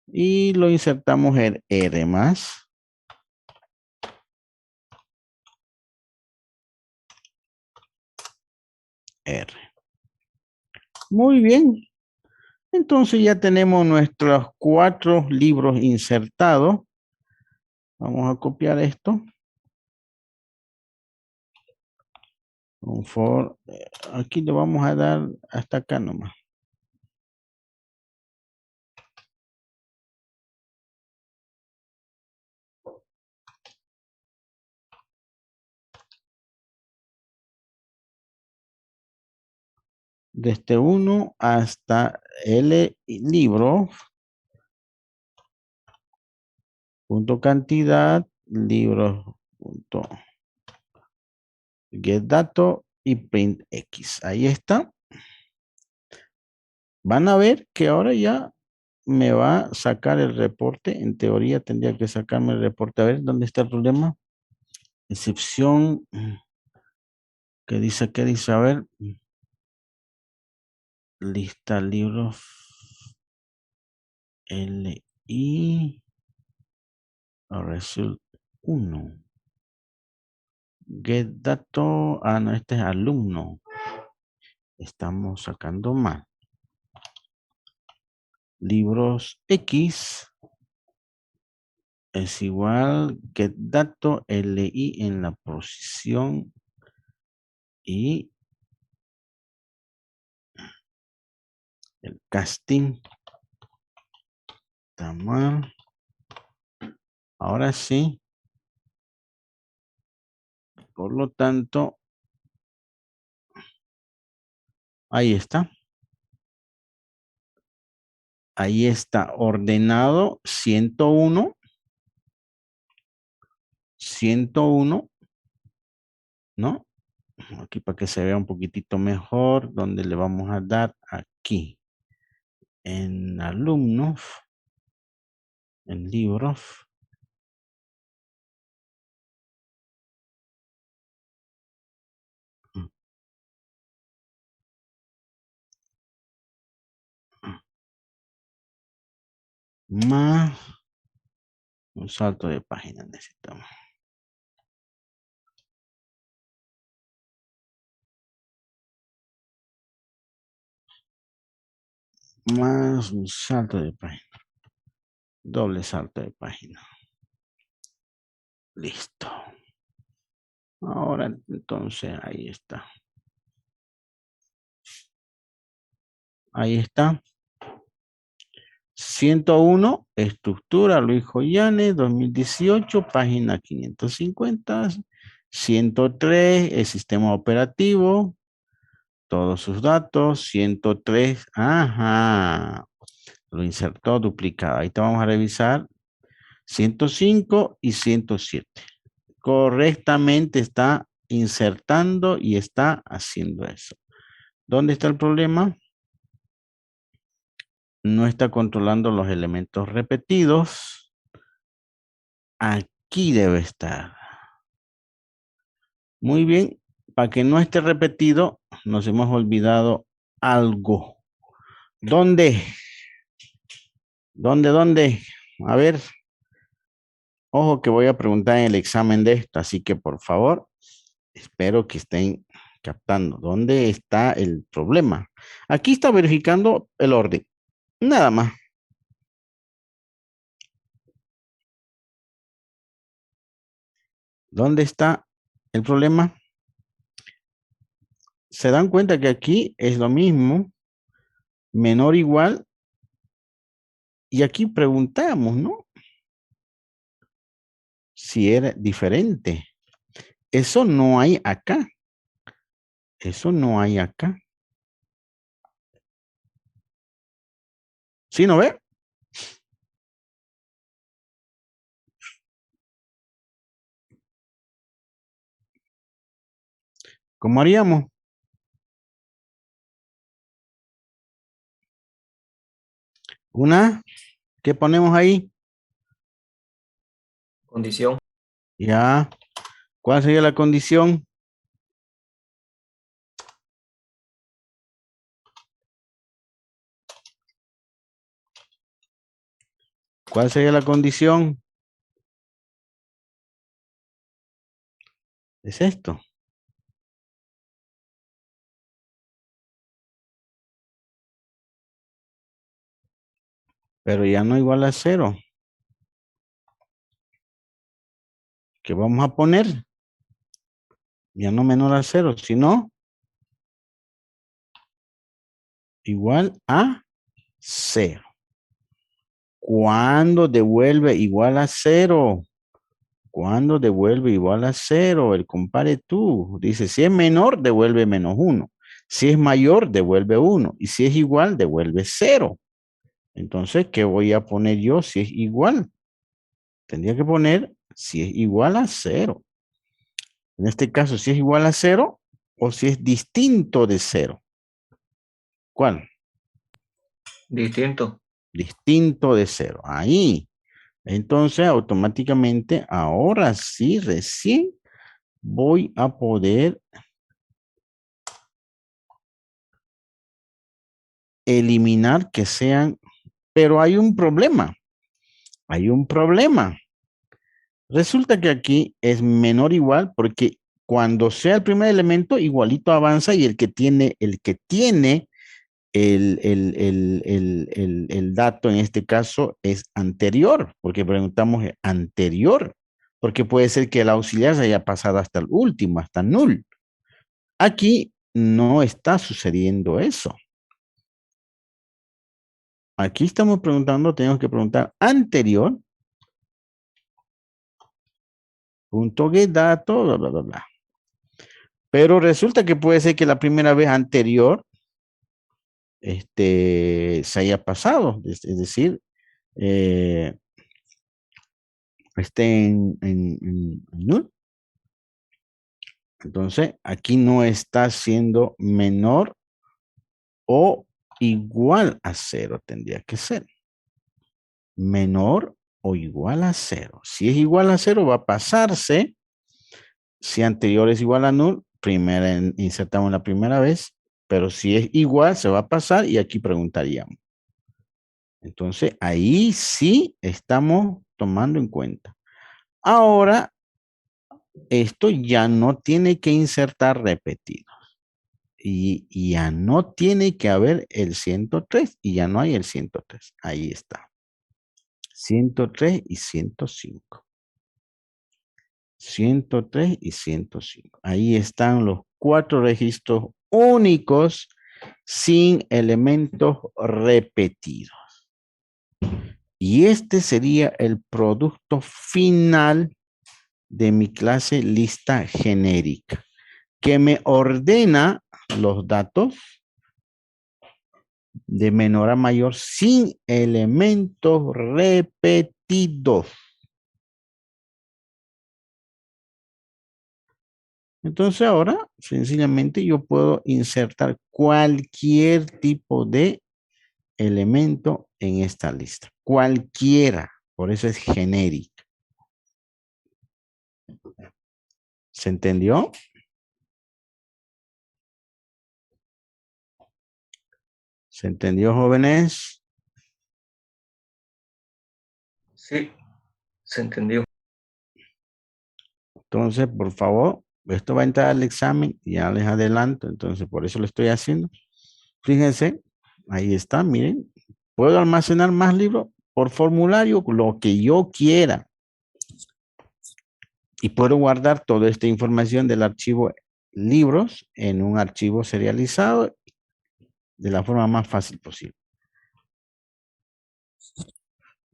y lo insertamos en R más. R. Muy bien. Entonces ya tenemos nuestros 4 libros insertados. Vamos a copiar esto. Aquí le vamos a dar hasta acá nomás. Desde 1 hasta L libro, punto cantidad, libros, punto get dato y print X. Ahí está. Van a ver que ahora ya me va a sacar el reporte. En teoría tendría que sacarme el reporte. A ver, ¿dónde está el problema? Excepción. ¿Qué dice? ¿Qué dice? A ver. Lista libros. LI. Result 1. Get dato. Ah, no, este es alumno. Estamos sacando más. Libros X es igual get dato LI en la posición y el casting está mal. Ahora sí. Por lo tanto, ahí está. Ahí está ordenado 101. 101, ¿no? Aquí para que se vea un poquitito mejor, donde le vamos a dar aquí. En alumnos, en libros. Más un salto de página necesitamos. Más un salto de página. Doble salto de página. Listo. Ahora entonces ahí está. Ahí está. 101, estructura Luis Joyanes, 2018, página 550. 103, el sistema operativo, todos sus datos. 103, ajá, lo insertó duplicado. Ahí te vamos a revisar. 105 y 107. Correctamente está insertando y está haciendo eso. ¿Dónde está el problema? No está controlando los elementos repetidos. Aquí debe estar. Muy bien. Para que no esté repetido, nos hemos olvidado algo. ¿Dónde? ¿Dónde? A ver. Ojo que voy a preguntar en el examen de esto, así que por favor, espero que estén captando. ¿Dónde está el problema? Aquí está verificando el orden. Nada más. ¿Dónde está el problema? Se dan cuenta que aquí es lo mismo, menor igual, y aquí preguntamos, ¿no? Si era diferente. Eso no hay acá. Eso no hay acá. ¿Sí no ve? ¿Cómo haríamos? Una, ¿qué ponemos ahí? Condición. Ya. ¿Cuál sería la condición? ¿Cuál sería la condición? Es esto. Pero ya no igual a 0. ¿Qué vamos a poner? Ya no menor a 0, sino igual a 0. ¿Cuándo devuelve igual a 0? ¿Cuándo devuelve igual a 0? El compare tú. Dice, si es menor, devuelve -1. Si es mayor, devuelve 1. Y si es igual, devuelve 0. Entonces, ¿qué voy a poner yo si es igual? Tendría que poner si es igual a 0. En este caso, si es igual a 0 o si es distinto de 0. ¿Cuál? Distinto. Distinto de 0. Ahí. Entonces, automáticamente, ahora sí, recién voy a poder eliminar que sean, pero hay un problema. Hay un problema. Resulta que aquí es menor o igual porque cuando sea el primer elemento, igualito avanza y el que tiene el dato en este caso es anterior, porque preguntamos anterior, porque puede ser que el auxiliar se haya pasado hasta el último, hasta null. Aquí no está sucediendo eso. Aquí estamos preguntando, tenemos que preguntar anterior, punto get dato, bla, bla, bla, bla. Pero resulta que puede ser que la primera vez anterior se haya pasado, es decir, esté en null. Entonces, aquí no está siendo menor o igual a 0, tendría que ser. Menor o igual a 0. Si es igual a 0, va a pasarse. Si anterior es igual a null, insertamos la primera vez, pero si es igual, se va a pasar y aquí preguntaríamos. Entonces, ahí sí estamos tomando en cuenta. Ahora, esto ya no tiene que insertar repetido. Y ya no tiene que haber el 103 y ya no hay el 103. Ahí está. 103 y 105. 103 y 105. Ahí están los 4 registros únicos sin elementos repetidos. Y este sería el producto final de mi clase lista genérica, que me ordena los datos de menor a mayor sin elementos repetidos. Entonces ahora, sencillamente, yo puedo insertar cualquier tipo de elemento en esta lista. Cualquiera. Por eso es genérica. ¿Se entendió? ¿Se entendió, jóvenes? Sí, se entendió. Entonces, por favor, esto va a entrar al examen, ya les adelanto, entonces por eso lo estoy haciendo. Fíjense, ahí está, miren. Puedo almacenar más libros por formulario, lo que yo quiera. Y puedo guardar toda esta información del archivo libros en un archivo serializado de la forma más fácil posible.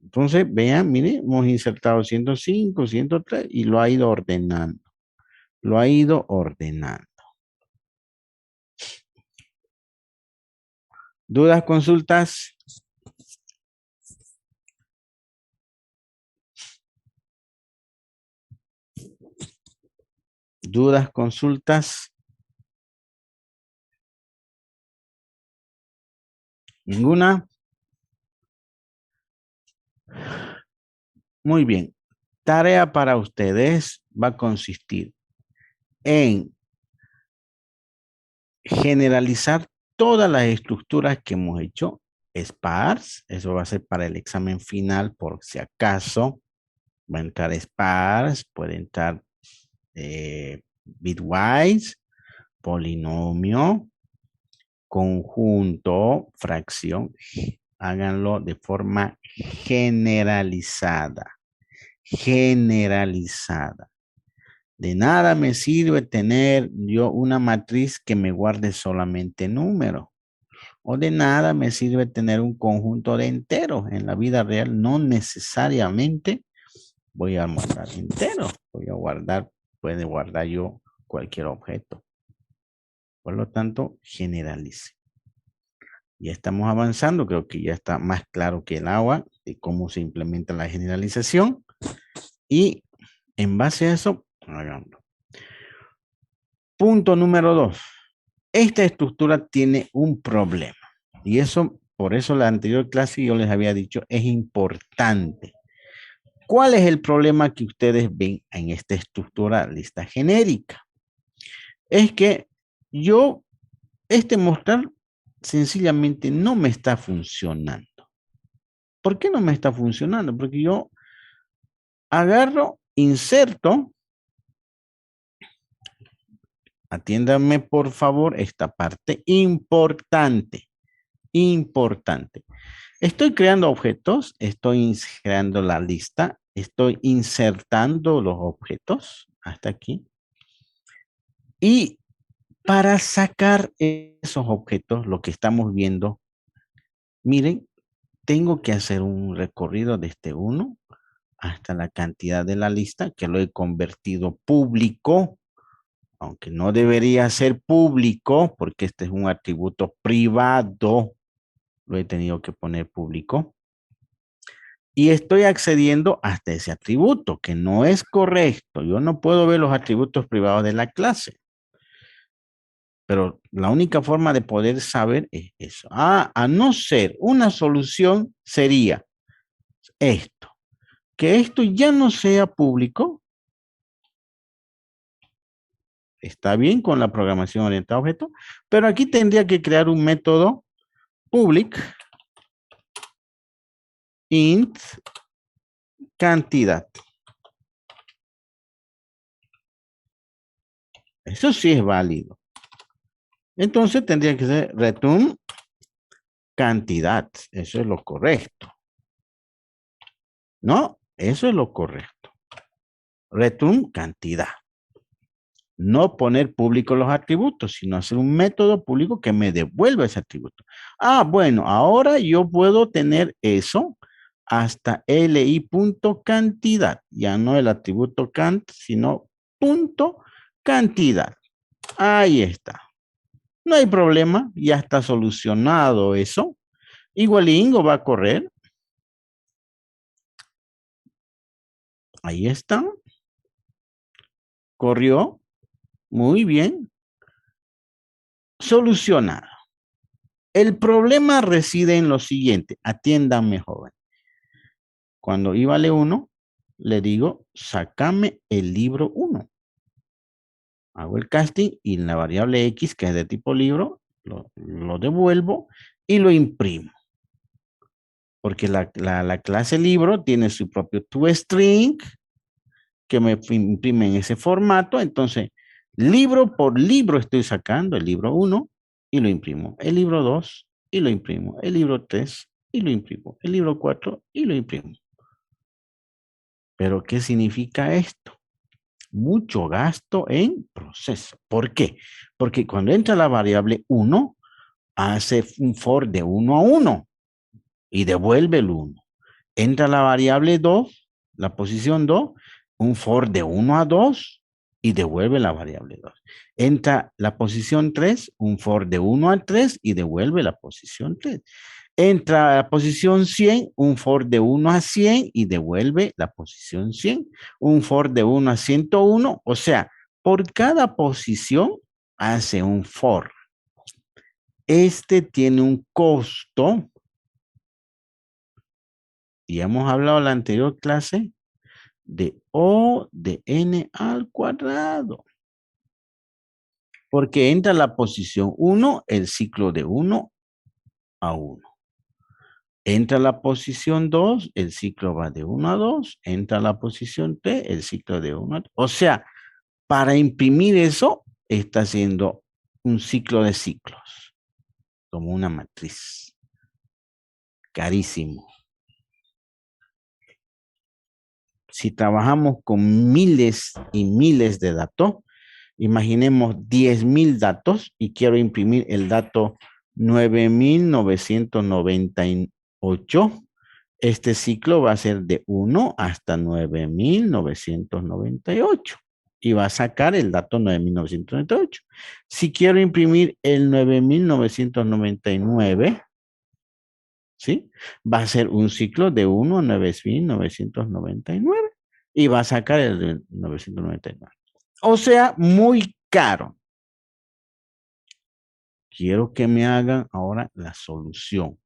Entonces, vean, miren, hemos insertado 105, 103 y lo ha ido ordenando. Lo ha ido ordenando. ¿Dudas, consultas? ¿Dudas, consultas? ¿Ninguna? Muy bien. Tarea para ustedes va a consistir en generalizar todas las estructuras que hemos hecho. Sparse, eso va a ser para el examen final por si acaso. Va a entrar sparse, puede entrar bitwise, polinomio, conjunto, fracción. Háganlo de forma generalizada. Generalizada. De nada me sirve tener yo una matriz que me guarde solamente números. O de nada me sirve tener un conjunto de enteros. En la vida real no necesariamente voy a guardar enteros. Voy a guardar, puede guardar yo cualquier objeto. Por lo tanto, generalice. Ya estamos avanzando, creo que ya está más claro que el agua de cómo se implementa la generalización. Y en base a eso, hagámoslo. Punto número 2. Esta estructura tiene un problema. Y eso, por eso la anterior clase yo les había dicho, es importante. ¿Cuál es el problema que ustedes ven en esta estructura lista genérica? Es que este mostrar sencillamente no me está funcionando. ¿Por qué no me está funcionando? Porque yo agarro, inserto, atiéndame por favor esta parte importante, importante. Estoy creando objetos, estoy creando la lista, estoy insertando los objetos hasta aquí. Y para sacar esos objetos, lo que estamos viendo, miren, tengo que hacer un recorrido de este 1 hasta la cantidad de la lista, que lo he convertido público, aunque no debería ser público, porque este es un atributo privado, lo he tenido que poner público. Y estoy accediendo hasta ese atributo, que no es correcto. Yo no puedo ver los atributos privados de la clase. Pero la única forma de poder saber es eso. A no ser una solución sería esto. Que esto ya no sea público. Está bien con la programación orientada a objetos, pero aquí tendría que crear un método public int cantidad. Eso sí es válido. Entonces tendría que ser return cantidad. Eso es lo correcto. ¿No? Eso es lo correcto. Return cantidad. No poner público los atributos, sino hacer un método público que me devuelva ese atributo. Ah, bueno, ahora yo puedo tener eso hasta li.cantidad. Ya no el atributo cant, sino punto cantidad. Ahí está. No hay problema, ya está solucionado eso. Igualingo va a correr. Ahí está. Corrió. Muy bien. Solucionado. El problema reside en lo siguiente. Atiéndanme, joven. Cuando i vale 1, le digo, sácame el libro 1. Hago el casting y en la variable X, que es de tipo libro, lo devuelvo y lo imprimo. Porque la clase libro tiene su propio toString que me imprime en ese formato. Entonces, libro por libro estoy sacando el libro 1 y lo imprimo. El libro 2 y lo imprimo. El libro 3 y lo imprimo. El libro 4 y lo imprimo. ¿Pero qué significa esto? Mucho gasto en proceso. ¿Por qué? Porque cuando entra la variable 1, hace un for de 1 a 1 y devuelve el 1. Entra la variable 2, la posición 2, un for de 1 a 2 y devuelve la variable 2. Entra la posición 3, un for de 1 a 3 y devuelve la posición 3. Entra a la posición 100, un for de 1 a 100 y devuelve la posición 100. Un for de 1 a 101, o sea, por cada posición hace un for. Este tiene un costo, y hemos hablado en la anterior clase, de O de n al cuadrado. Porque entra la posición 1, el ciclo de 1 a 1. Entra la posición 2, el ciclo va de 1 a 2. Entra la posición 3, el ciclo de 1 a 3. O sea, para imprimir eso, está haciendo un ciclo de ciclos. Como una matriz. Carísimo. Si trabajamos con miles y miles de datos, imaginemos 10,000 datos y quiero imprimir el dato 9,998. Este ciclo va a ser de 1 hasta 9,998. y va a sacar el dato 9.998. Si quiero imprimir el 9.999, ¿sí? Va a ser un ciclo de 1 a 9.999 y va a sacar el de 999. O sea, muy caro. Quiero que me hagan ahora la solución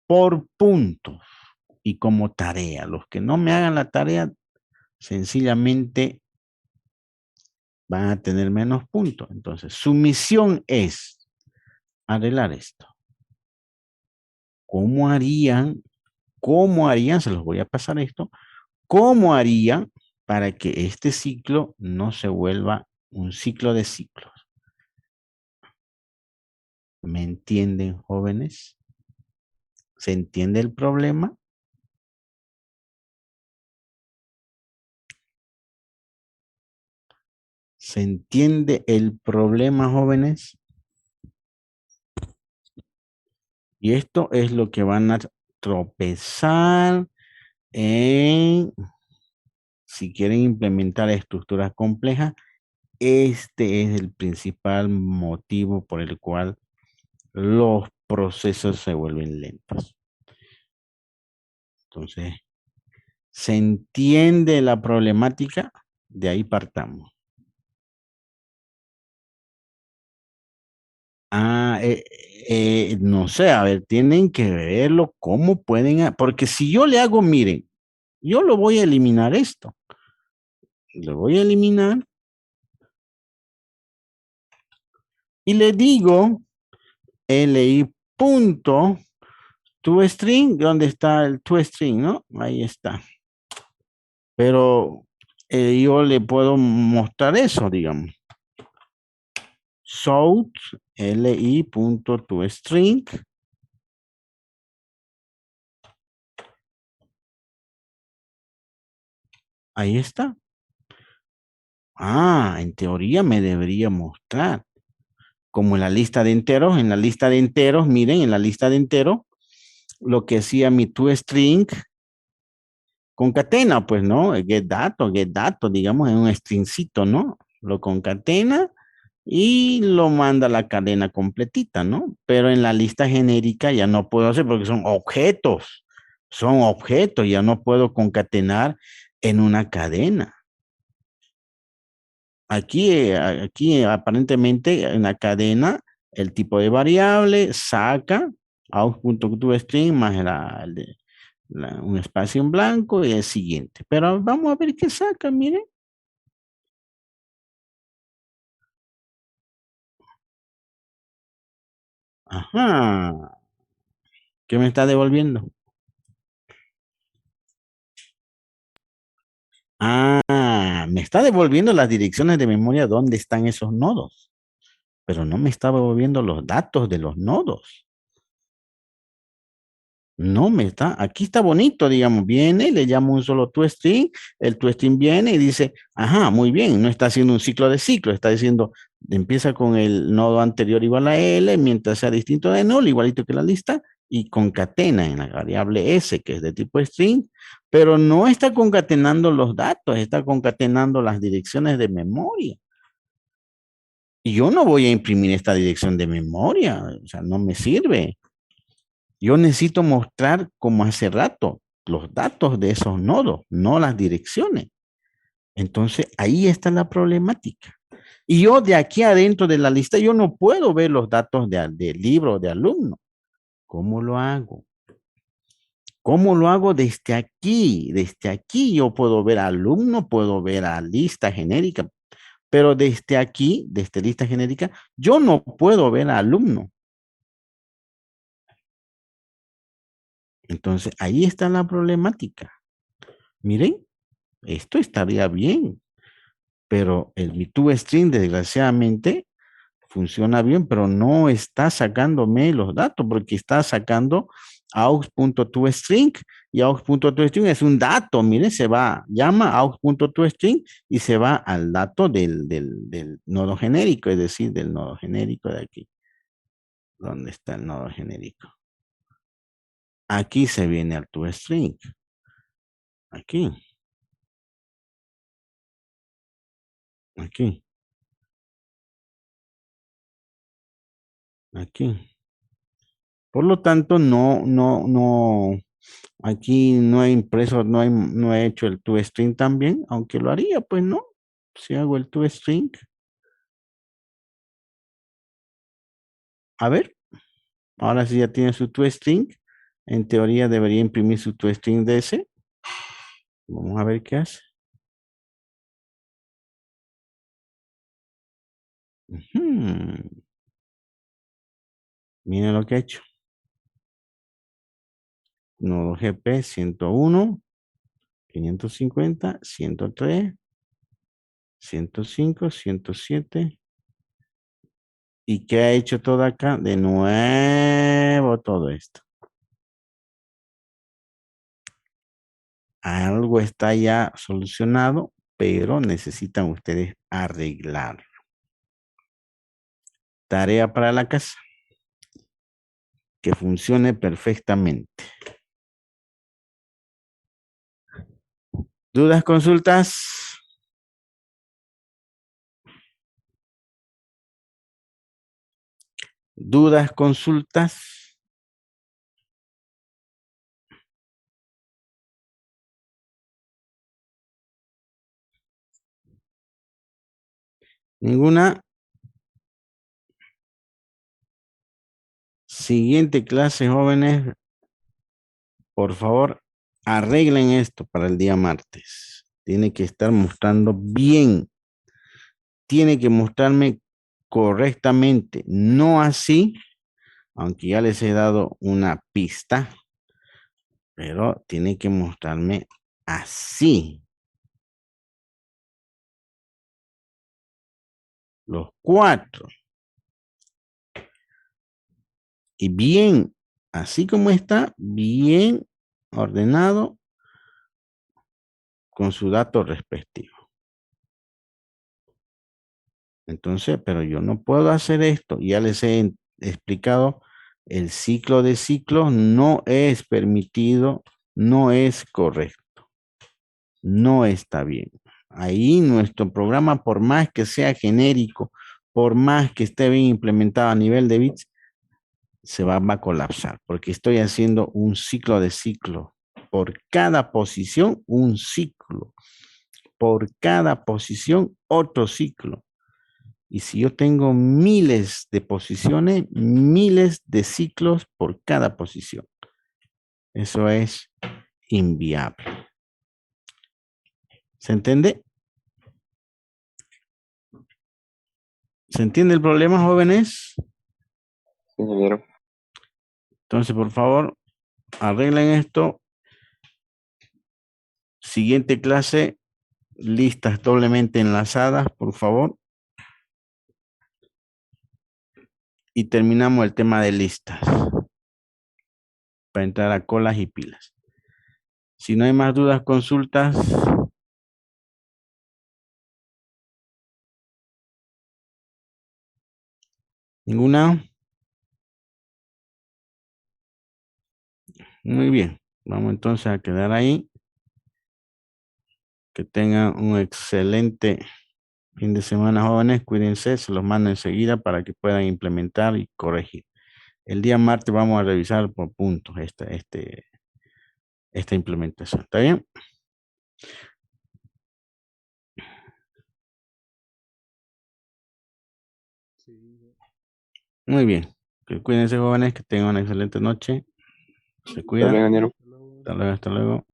por puntos y como tarea. Los que no me hagan la tarea, sencillamente van a tener menos puntos. Entonces, su misión es arreglar esto. ¿Cómo harían? ¿Cómo harían? Se los voy a pasar esto. ¿Cómo harían para que este ciclo no se vuelva un ciclo de ciclos? ¿Me entienden, jóvenes? ¿Se entiende el problema? ¿Se entiende el problema, jóvenes? Y esto es lo que van a tropezar en, si quieren implementar estructuras complejas. Este es el principal motivo por el cual los procesos se vuelven lentos. Entonces, ¿se entiende la problemática? De ahí partamos. No sé, a ver, tienen que verlo cómo pueden, porque si yo le hago, miren, yo lo voy a eliminar esto. Lo voy a eliminar y le digo li punto toString, ¿dónde está el toString, no? Ahí está. Pero yo le puedo mostrar eso, digamos. Source li punto toString. Ahí está. En teoría me debería mostrar. Como en la lista de enteros, miren, en la lista de enteros, lo que hacía mi toString concatena, pues, ¿no? Get dato, digamos, en un stringcito, ¿no? Lo concatena y lo manda a la cadena completita, ¿no? Pero en la lista genérica ya no puedo hacer porque son objetos, ya no puedo concatenar en una cadena. Aquí aparentemente en la cadena el tipo de variable saca out.toString más un espacio en blanco y el siguiente. Pero vamos a ver qué saca, miren. Ajá. ¿Qué me está devolviendo? Me está devolviendo las direcciones de memoria donde están esos nodos, pero no me está devolviendo los datos de los nodos. No me está, aquí está bonito, digamos, viene, le llamo un solo toString, el toString viene y dice, ajá, muy bien, no está haciendo un ciclo de ciclo, está diciendo, empieza con el nodo anterior igual a L, mientras sea distinto de null, igualito que la lista, y concatena en la variable S, que es de tipo string, pero no está concatenando los datos, está concatenando las direcciones de memoria. Y yo no voy a imprimir esta dirección de memoria, o sea, no me sirve. Yo necesito mostrar, como hace rato, los datos de esos nodos, no las direcciones. Entonces, ahí está la problemática. Y yo de aquí adentro de la lista, yo no puedo ver los datos de libro de alumno. ¿Cómo lo hago? ¿Cómo lo hago desde aquí? Desde aquí yo puedo ver alumno, puedo ver a lista genérica, pero desde aquí, desde lista genérica, yo no puedo ver a alumno. Entonces, ahí está la problemática. Miren, esto estaría bien, pero el mi toString desgraciadamente funciona bien, pero no está sacándome los datos porque está sacando aux.toString y aux.toString es un dato, miren, se va, llama aux.toString y se va al dato del nodo genérico, es decir, del nodo genérico de aquí. ¿Dónde está el nodo genérico? Aquí se viene al toString. Aquí. Aquí. Aquí. Por lo tanto, no, aquí no he impreso, no he hecho el toString también, aunque lo haría, pues no. Si hago el toString, a ver, ahora sí ya tiene su toString. En teoría debería imprimir su toString de ese. Vamos a ver qué hace. Ujú. Miren lo que ha hecho. Nodo GP 101, 550, 103, 105, 107. ¿Y qué ha hecho todo acá? De nuevo todo esto. Algo está ya solucionado, pero necesitan ustedes arreglar. Tarea para la casa. Que funcione perfectamente. ¿Dudas, consultas? ¿Dudas, consultas? ¿Ninguna? Siguiente clase, jóvenes. Por favor, arreglen esto para el día martes. Tiene que estar mostrando bien. Tiene que mostrarme correctamente. No así, aunque ya les he dado una pista, pero tiene que mostrarme así. Los cuatro. Y bien, así como está, bien ordenado con su dato respectivo. Entonces, pero yo no puedo hacer esto. Ya les he explicado, el ciclo de ciclos no es permitido, no es correcto, no está bien. Ahí nuestro programa, por más que sea genérico, por más que esté bien implementado a nivel de bits, va a colapsar, porque estoy haciendo un ciclo de ciclo. Por cada posición, un ciclo. Por cada posición, otro ciclo. Y si yo tengo miles de posiciones, miles de ciclos por cada posición. Eso es inviable. ¿Se entiende? ¿Se entiende el problema, jóvenes? Sí, ingeniero. Entonces, por favor, arreglen esto. Siguiente clase, listas doblemente enlazadas, por favor. Y terminamos el tema de listas. Para entrar a colas y pilas. Si no hay más dudas, consultas. ¿Ninguna? Muy bien. Vamos entonces a quedar ahí. Que tengan un excelente fin de semana, jóvenes. Cuídense, se los mando enseguida para que puedan implementar y corregir. El día martes vamos a revisar por puntos esta implementación. ¿Está bien? Muy bien. Cuídense, jóvenes, que tengan una excelente noche. Se Está bien, cuidan. ingeniero. Hasta luego, hasta luego.